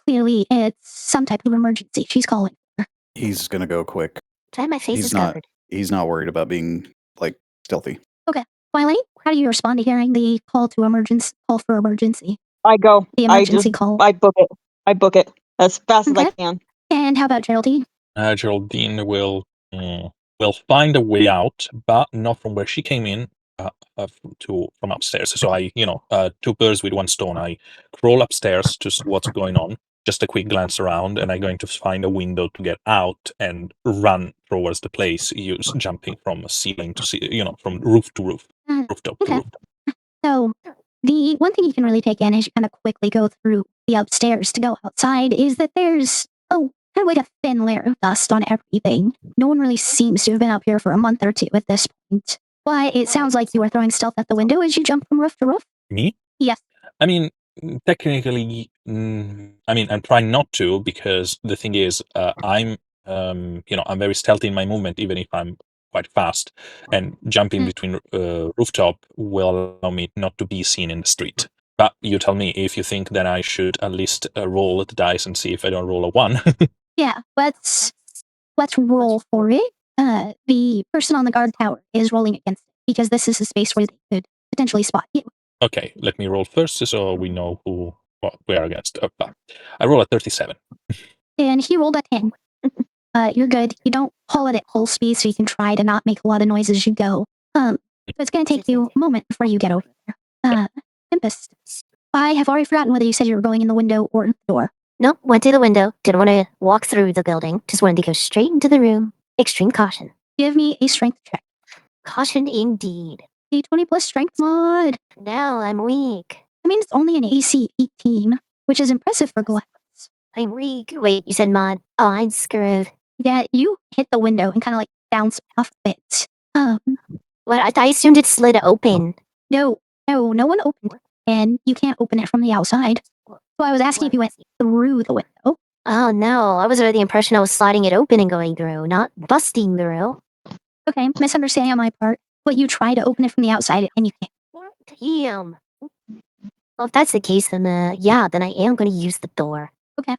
Clearly, it's some type of emergency she's calling for. He's gonna go quick. Try my face is covered. He's not worried about being like stealthy. Okay. Twilight, how do you respond to hearing the call for emergency? I go. The emergency call. I book it. I book it as fast as I can. And how about Geraldine? Geraldine will find a way out, but not from where she came in. From upstairs. So I, 2 birds with 1 stone. I crawl upstairs to see what's going on. Just a quick glance around, and I'm going to find a window to get out and run towards the place, jumping from ceiling to from roof to roof, rooftop to rooftop. So the one thing you can really take in as you kind of quickly go through the upstairs to go outside is that there's kind of like a thin layer of dust on everything. No one really seems to have been up here for a month or 2 at this point. But it sounds like you are throwing stealth at the window as you jump from roof to roof. Me? Yes. I mean, technically, I'm trying not to, because the thing is, I'm very stealthy in my movement, even if I'm quite fast, and jumping Mm. between rooftop will allow me not to be seen in the street. But you tell me if you think that I should at least roll the dice and see if I don't roll a 1. Yeah, let's roll for it. The person on the guard tower is rolling against it because this is a space where they could potentially spot you. Okay, let me roll first so we know what we are against. I roll a 37. And he rolled a 10. You're good. You don't haul it at full speed, so you can try to not make a lot of noise as you go. So it's going to take you a moment before you get over there. Tempest, I have already forgotten whether you said you were going in the window or in the door. Nope, went to the window. Didn't want to walk through the building. Just wanted to go straight into the room. Extreme caution. Give me a strength check. Caution indeed. D20 plus strength mod. Now I'm weak. I mean, it's only an AC 18, which is impressive for glass. I'm weak. Wait, you said mod. Oh, I'm screwed. Yeah, you hit the window and kind of like bounce off it. What? I assumed it slid open. No one opened it, and you can't open it from the outside. So I was asking if you went through the window. Oh no, I was under the impression I was sliding it open and going through, not busting through. Okay, misunderstanding on my part. But you try to open it from the outside and you can't. Damn. Well, if that's the case, then yeah, then I am going to use the door. Okay.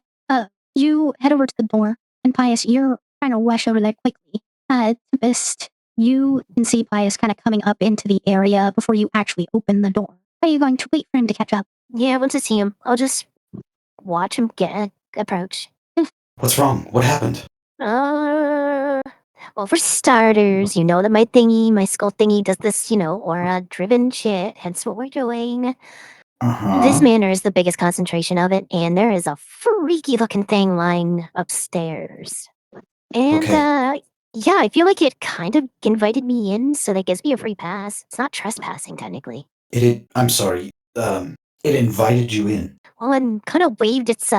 You head over to the door, and Pius, you're trying to rush over there quickly. Tempest, you can see Pius kind of coming up into the area before you actually open the door. Are you going to wait for him to catch up? Yeah, once I see him, I'll just watch him approach. What's wrong? What happened? Well, for starters, you know that my skull thingy does this, aura-driven shit, hence what we're doing. This manor is the biggest concentration of it, and there is a freaky-looking thing lying upstairs. And, yeah, I feel like it kind of invited me in, so that gives me a free pass. It's not trespassing, technically. I'm sorry. It invited you in. Well, and kind of waved its,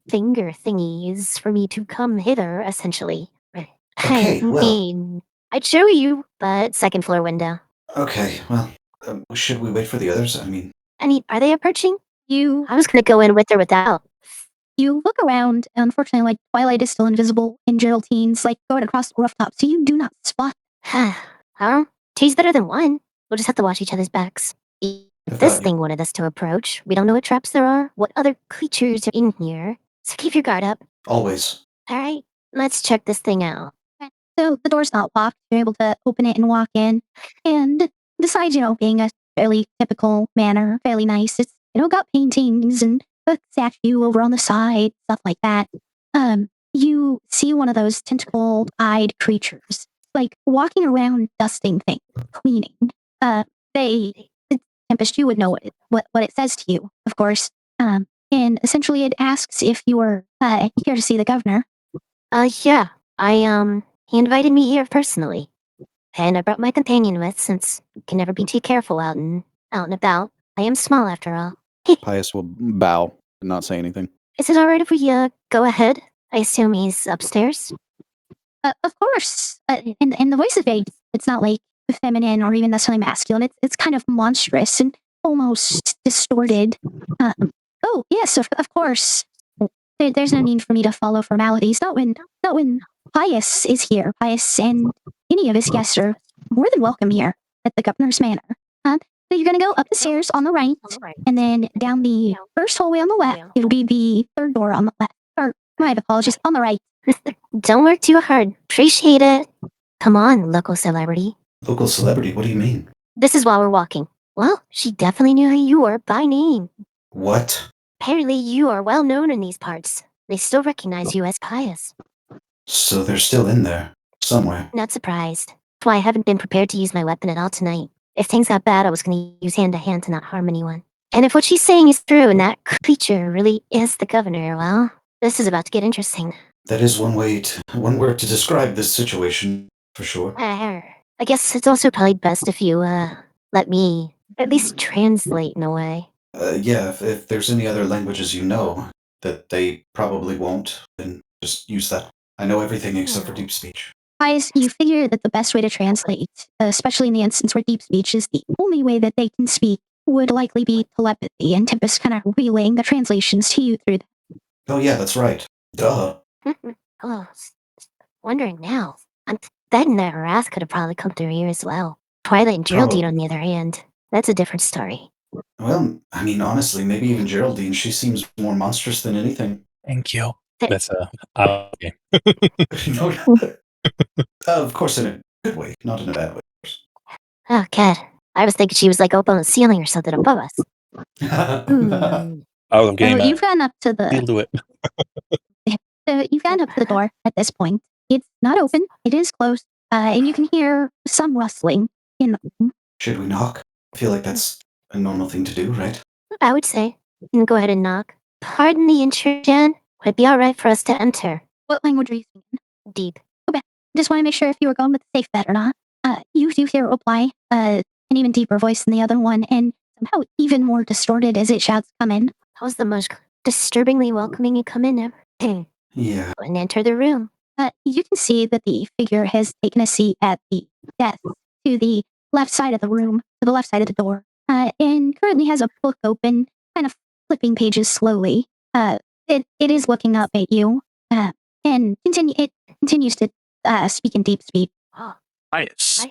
finger thingies for me to come hither, essentially. Okay, I mean, I'd show you, but second floor window. Okay, well, should we wait for the others? I mean, are they approaching? You I was gonna go in with or without. You look around, and unfortunately, like, Twilight is still invisible, and Geraldine's, like, going across the rooftop, so you do not spot. Huh? Two's better than one. We'll just have to watch each other's backs. If this thing wanted us to approach, we don't know what traps there are, what other creatures are in here, so keep your guard up. Always. Alright, let's check this thing out. So the door's not locked. You're able to open it and walk in. And besides, being a fairly typical manor, fairly nice, it's, got paintings and a statue over on the side, stuff like that. You see one of those tentacle-eyed creatures, like, walking around dusting things, cleaning. Tempest, you would know what it says to you, of course. And essentially it asks if you were here to see the governor. Yeah. He invited me here personally. And I brought my companion with, since you can never be too careful out and about. I am small after all. Pius will bow and not say anything. Is it alright if we, go ahead? I assume he's upstairs? Of course. And the voice is vague. It's not, like, feminine or even necessarily masculine. It's kind of monstrous and almost distorted. Oh, yes, of course. There's no need for me to follow formalities. Not when Pius is here. Pius and any of his guests are more than welcome here at the governor's manor. So you're going to go up the stairs on the right, and then down the first hallway on the left. It'll be the third door on the left. Or, my apologies, on the right. Don't work too hard. Appreciate it. Come on, local celebrity. Local celebrity? What do you mean? This is while we're walking. Well, she definitely knew who you were by name. What? Apparently you are well known in these parts. They still recognize you as Pius. So they're still in there, somewhere. Not surprised. That's why I haven't been prepared to use my weapon at all tonight. If things got bad, I was going to use hand to hand to not harm anyone. And if what she's saying is true and that creature really is the governor, well, this is about to get interesting. That is one word to describe this situation, for sure. I guess it's also probably best if you, let me at least translate in a way. Yeah, if there's any other languages you know that they probably won't, then just use that. I know everything except for deep speech. Guys, you figure that the best way to translate, especially in the instance where deep speech is the only way that they can speak, would likely be telepathy, and Tempest kind of relaying the translations to you through that. Oh yeah, that's right. Duh. Oh, wondering now. That and that wrath could have probably come through here as well. Twilight and Geraldine, on the other hand, that's a different story. Well, I mean, honestly, maybe even Geraldine, she seems more monstrous than anything. Thank you. That- That's okay. Of course, in a good way, not in a bad way. Oh, God. I was thinking she was like up on the ceiling or something above us. Oh, I'm getting So that. you've gone up to He'll the do it. you've gone up to the door at this point. It's not open. It is closed. And you can hear some rustling in the room. Should we knock? I feel like that's a normal thing to do, right? I would say. You can go ahead and knock. Pardon the intrusion. Would it be alright for us to enter? What language are you speaking? Deep. Just want to make sure if you were going with the safe bet or not. You do hear a reply, an even deeper voice than the other one, and somehow even more distorted as it shouts, "Come in." That was the most disturbingly welcoming you come in ever. Yeah. And enter the room. You can see that the figure has taken a seat at the desk to the left side of the room, to the left side of the door, and currently has a book open, kind of flipping pages slowly. It is looking up at you, and it continues to speak in deep speak. Nice.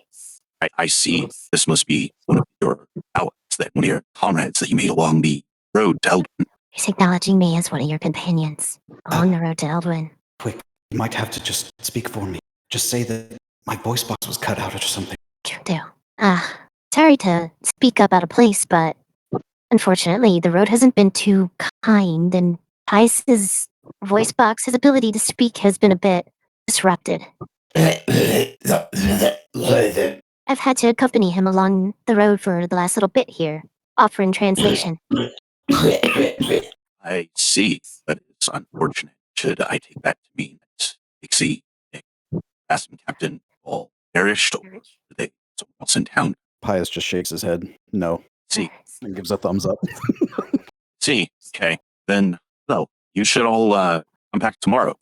I see. This must be one of your allies, one of your comrades that you made along the road to Eldwin. He's acknowledging me as one of your companions on the road to Eldwin. Quick, you might have to just speak for me. Just say that my voice box was cut out or something. Can do. Sorry to speak up out of place, but unfortunately, the road hasn't been too kind, and Tice's voice box, his ability to speak, has been a bit disrupted. I've had to accompany him along the road for the last little bit here, offering translation. I see. That is unfortunate. Should I take that to mean that Dixie, Nick, Bastion Captain all perished, or are they someone else in town? Pius just shakes his head. No. See. And gives a thumbs up. See. Okay. Then, well, you should all come back tomorrow.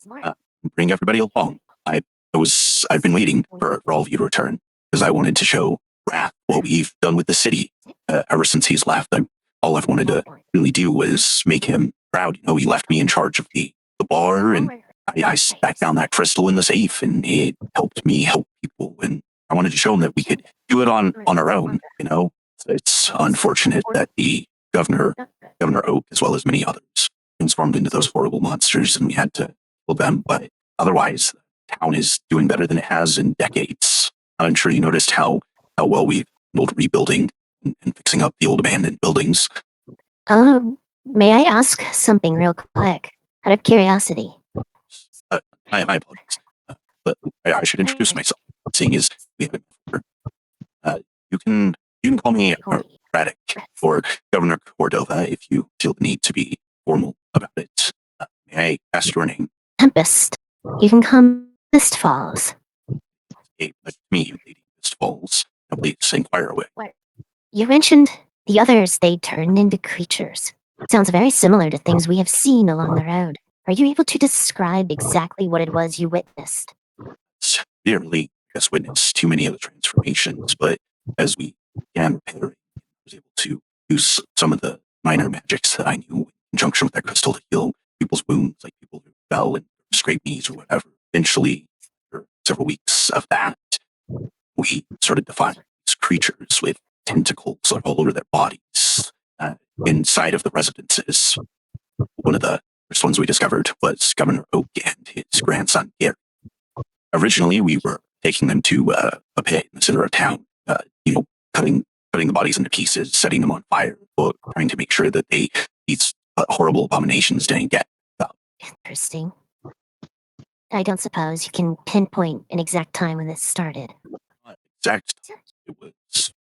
Bring everybody along. I've been waiting for all of you to return because I wanted to show Wrath what we've done with the city ever since he's left. All I've wanted to really do was make him proud. You know, he left me in charge of the bar, and I stacked down that crystal in the safe, and it helped me help people. And I wanted to show him that we could do it on our own. You know, it's unfortunate that the Governor Oak, as well as many others, transformed into those horrible monsters, and we had to kill them. But otherwise, the town is doing better than it has in decades. I'm sure you noticed how well we've handled rebuilding and fixing up the old abandoned buildings. May I ask something real quick? Out of curiosity. My apologies. But I should introduce myself, seeing as we have been. You can call me Braddock or Governor Cordova if you feel the need to be formal about it. May I ask your name? Tempest. You can come Mist Falls. Hey, nice to meet you, Lady Mist Falls. Now please inquire away. You mentioned the others, they turned into creatures. Sounds very similar to things we have seen along the road. Are you able to describe exactly what it was you witnessed? Severely, just witnessed too many of the transformations, but as we began repairing, I was able to use some of the minor magics that I knew in conjunction with that crystal to heal people's wounds, like people who fell and scraped knees or whatever. Eventually, after several weeks of that, we started to find these creatures with tentacles all over their bodies inside of the residences. One of the first ones we discovered was Governor Oak and his grandson, Gary. Originally, we were taking them to a pit in the center of town, cutting the bodies into pieces, setting them on fire, or trying to make sure that these horrible abominations didn't get out. Interesting. I don't suppose you can pinpoint an exact time when this started. Exact. It was,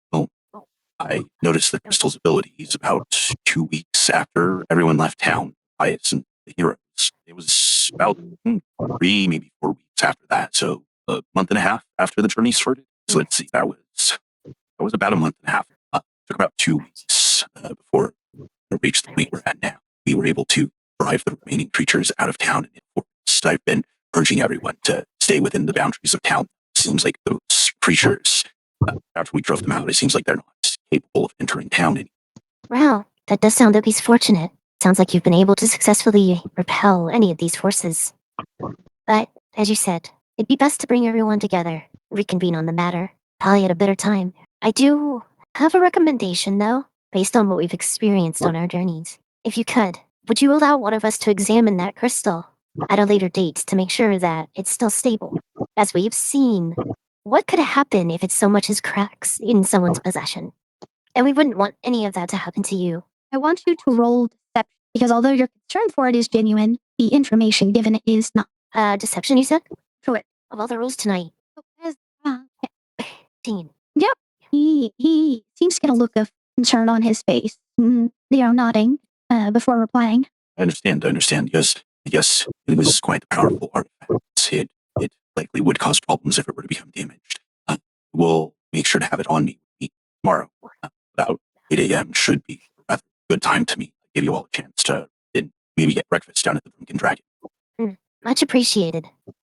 I noticed the crystal's abilities about 2 weeks after everyone left town, Pius and the heroes. It was about 3, maybe 4 weeks after that, so a month and a half after the journey started. So let's see, that was about a month and a half. It took about 2 weeks before it reached the point we're at now. We were able to drive the remaining creatures out of town and enforced. I've been urging everyone to stay within the boundaries of town. It seems like those creatures, after we drove them out, it seems like they're not capable of entering town anymore. Wow, that does sound at least fortunate. Sounds like you've been able to successfully repel any of these forces. But, as you said, it'd be best to bring everyone together. reconvene on the matter, probably at a better time. I do have a recommendation, though, based on what we've experienced on our journeys. If you could, would you allow one of us to examine that crystal at a later date to make sure that it's still stable? As we've seen, what could happen if it's so much as cracks in someone's possession? And we wouldn't want any of that to happen to you. I want you to roll deception because although your concern for it is genuine, the information given is not. Deception, you said? Correct. Of all the rules tonight. Yeah. 18. Yep. He seems to get a look of concern on his face. They are nodding before replying. I understand. Yes, it was quite a powerful artifact. It likely would cause problems if it were to become damaged. We'll make sure to have it on me tomorrow. About 8 a.m. should be a rather good time to meet. Give you all a chance to maybe get breakfast down at the Drunken Dragon. Much appreciated.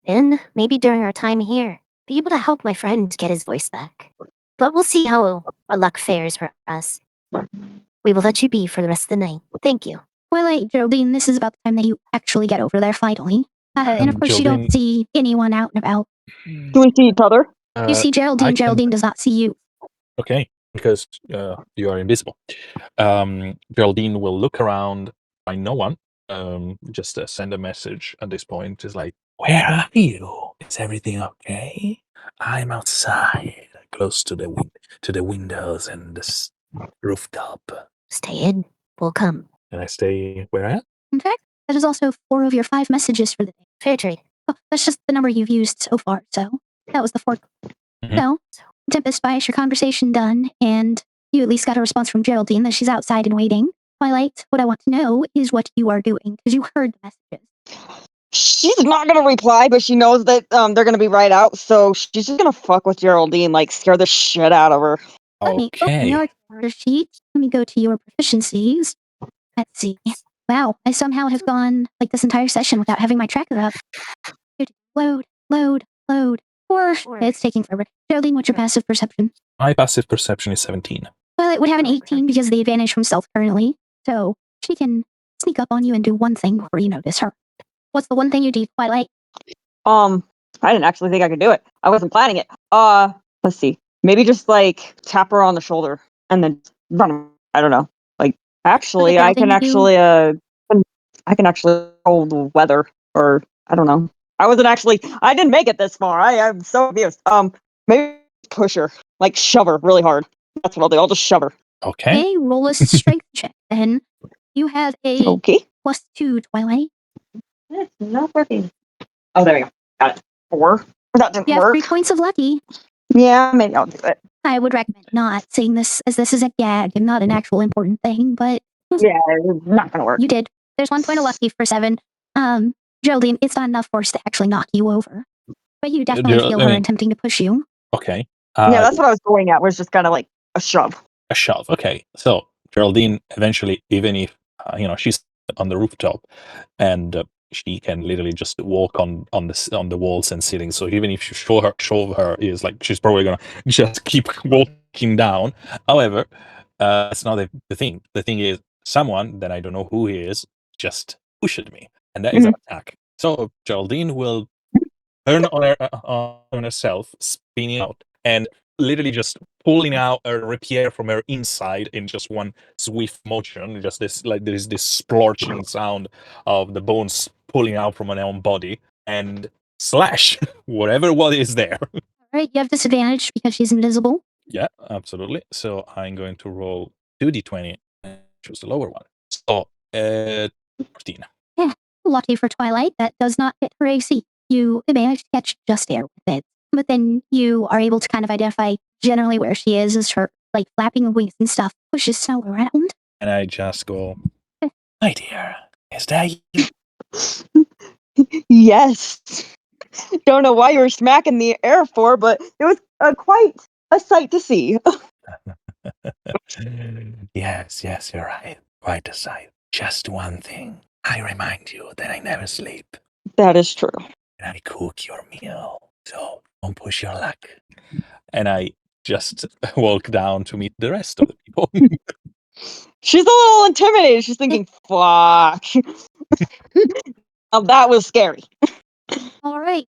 And maybe during our time here, be able to help my friend get his voice back. But we'll see how our luck fares for us. We will let you be for the rest of the night. Thank you. Twilight, Geraldine, this is about the time that you actually get over there finally. And of course, you Geraldine- don't see anyone out and about. Do we see each other? You see Geraldine. Geraldine does not see you. Okay, because you are invisible. Geraldine will look around, find no one. Just send a message at this point. It's like, where are you? Is everything okay? I'm outside, close to the windows and the rooftop. Stay in. We'll come. And I stay where I am. In fact, that is also 4 of your 5 messages for the day. Fair trade. Oh, that's just the number you've used so far, so that was the 4th. So, Tempest Spice, your conversation done, and you at least got a response from Geraldine that she's outside and waiting. Twilight, what I want to know is what you are doing, because you heard the messages. She's not gonna reply, but she knows that they're gonna be right out, so she's just gonna fuck with Geraldine, like scare the shit out of her. Let me open your character sheet. Let me go to your proficiencies. Let's see. Wow, I somehow have gone like this entire session without having my tracker up. Load. Or it's taking forever. Geraldine, what's your passive perception? My passive perception is 17. Well, it would have an 18 because of the advantage from stealth currently. So she can sneak up on you and do one thing before you notice her. What's the one thing you do, Twilight? I didn't actually think I could do it. I wasn't planning it. Let's see. Maybe just like tap her on the shoulder and then run. I don't know. Like actually, I can actually control the weather, or I don't know. I didn't make it this far. I'm so confused. Maybe push her, like shove her really hard. That's what I'll do. I'll just shove her. Okay. Roll a strength check. Then you have a +2, Twilight. It's not working. Oh, there we go. Got it. 4. That didn't You have work. 3 points of lucky. Yeah, maybe I'll do it. I would recommend not saying this, as this is a gag and not an actual important thing, but yeah, it's not gonna work. You did. There's 1 point of lucky for 7. Geraldine, it's not enough force to actually knock you over, but you definitely feel her attempting to push you. Okay. Yeah, that's what I was going at. Was just kind of like a shove. A shove. Okay. So Geraldine eventually, even if she's on the rooftop, and she can literally just walk on the walls and ceilings. So even if you shove her, is like she's probably gonna just keep walking down. However, it's not the thing. The thing is, someone that I don't know who he is just pushed me, and that is an attack. So Geraldine will turn on herself, spinning out, and literally just pulling out a rapier from her inside in just one swift motion. Just this, like, there is this splorching sound of the bones pulling out from her own body, and slash whatever what is there. All right, you have disadvantage because she's invisible. Yeah, absolutely. So I'm going to roll 2d20 and choose the lower one. So 14. Yeah, lucky for Twilight, that does not hit her AC. You manage to catch just air with it. But then you are able to kind of identify generally where she is as her, like, flapping of wings and stuff pushes snow around. And I just go, my dear, is that you? Yes. Don't know why you were smacking the air for, but it was quite a sight to see. Yes, you're right. Quite a sight. Just one thing. I remind you that I never sleep. That is true. And I cook your meal. So don't push your luck. And I just walk down to meet the rest of the people. She's a little intimidated. She's thinking, fuck. That was scary. All right.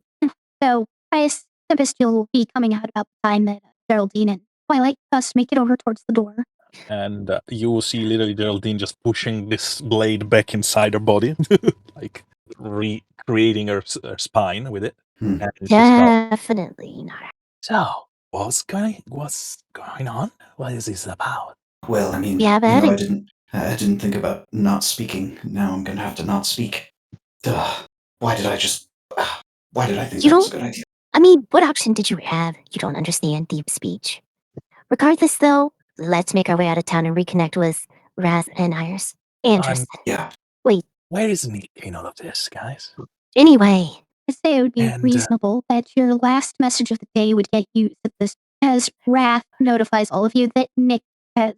So, guys, Tempest, you'll be coming out about the time that Geraldine and Twilight make it over towards the door. And you will see little Geraldine just pushing this blade back inside her body, like recreating her spine with it. Hmm. And she's got, Definitely not. so, what's going on? What is this about? Well, I mean, Yeah, but I didn't think about not speaking. Now I'm gonna have to not speak. Duh. Why did I think You that was a don't- good idea? I mean, what option did you have? You don't understand deep speech. Regardless, though, let's make our way out of town and reconnect with Wrath and Iris. And Tristan. Yeah. Wait, Where is Nick in all of this, guys? anyway. I'd say it would be And, reasonable that your last message of the day would get you to this, as Wrath notifies all of you that Nick has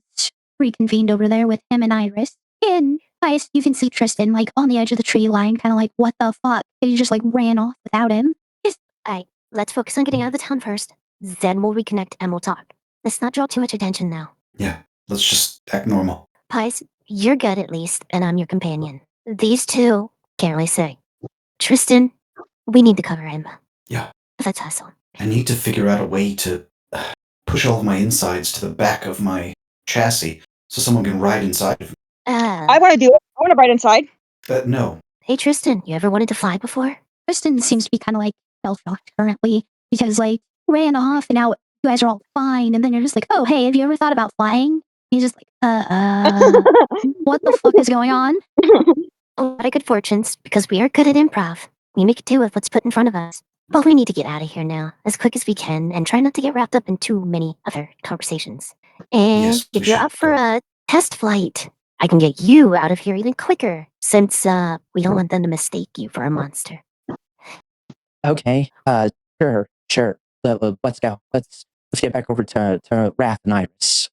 reconvened over there with him and Iris. And Iris, you can see Tristan on the edge of the tree line, kind of what the fuck? He just ran off without him. Let's focus on getting out of the town first. Then we'll reconnect and we'll talk. Let's not draw too much attention now. Yeah. Let's just act normal. Pies, you're good at least, and I'm your companion. These two, can't really say. Tristan, we need to cover him. Yeah. Let's hustle. I need to figure out a way to push all of my insides to the back of my chassis so someone can ride inside of me. I want to do it. I want to ride inside. No. Hey Tristan, you ever wanted to fly before? Tristan seems to be kind of shell-shocked currently because ran off and now you guys are all fine, and then you're just oh, hey, have you ever thought about flying? He's just what the fuck is going on? A lot of good fortunes, because we are good at improv. We make do with what's put in front of us. But we need to get out of here now, as quick as we can, and try not to get wrapped up in too many other conversations. And Yes, we if you're should up for a test flight, I can get you out of here even quicker, since we don't want them to mistake you for a monster. Okay. Sure. Let's go. Let's get back over to Wrath and Iris.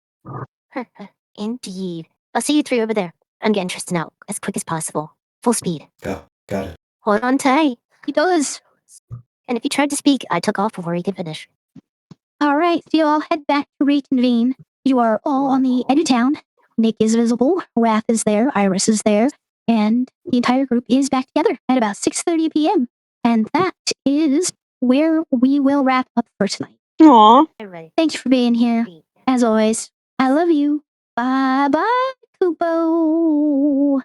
Indeed. I'll see you three over there. I'm getting Tristan out as quick as possible. Full speed. Go. Got it. Hold on tight. He does. And if he tried to speak, I took off before he could finish. All right, so you all head back to reconvene. You are all on the edge of town. Nick is visible, Wrath is there, Iris is there, and the entire group is back together at about 6:30 p.m. And that is where we will wrap up for tonight. Aw. Thanks for being here. As always, I love you. Bye-bye, Kupo.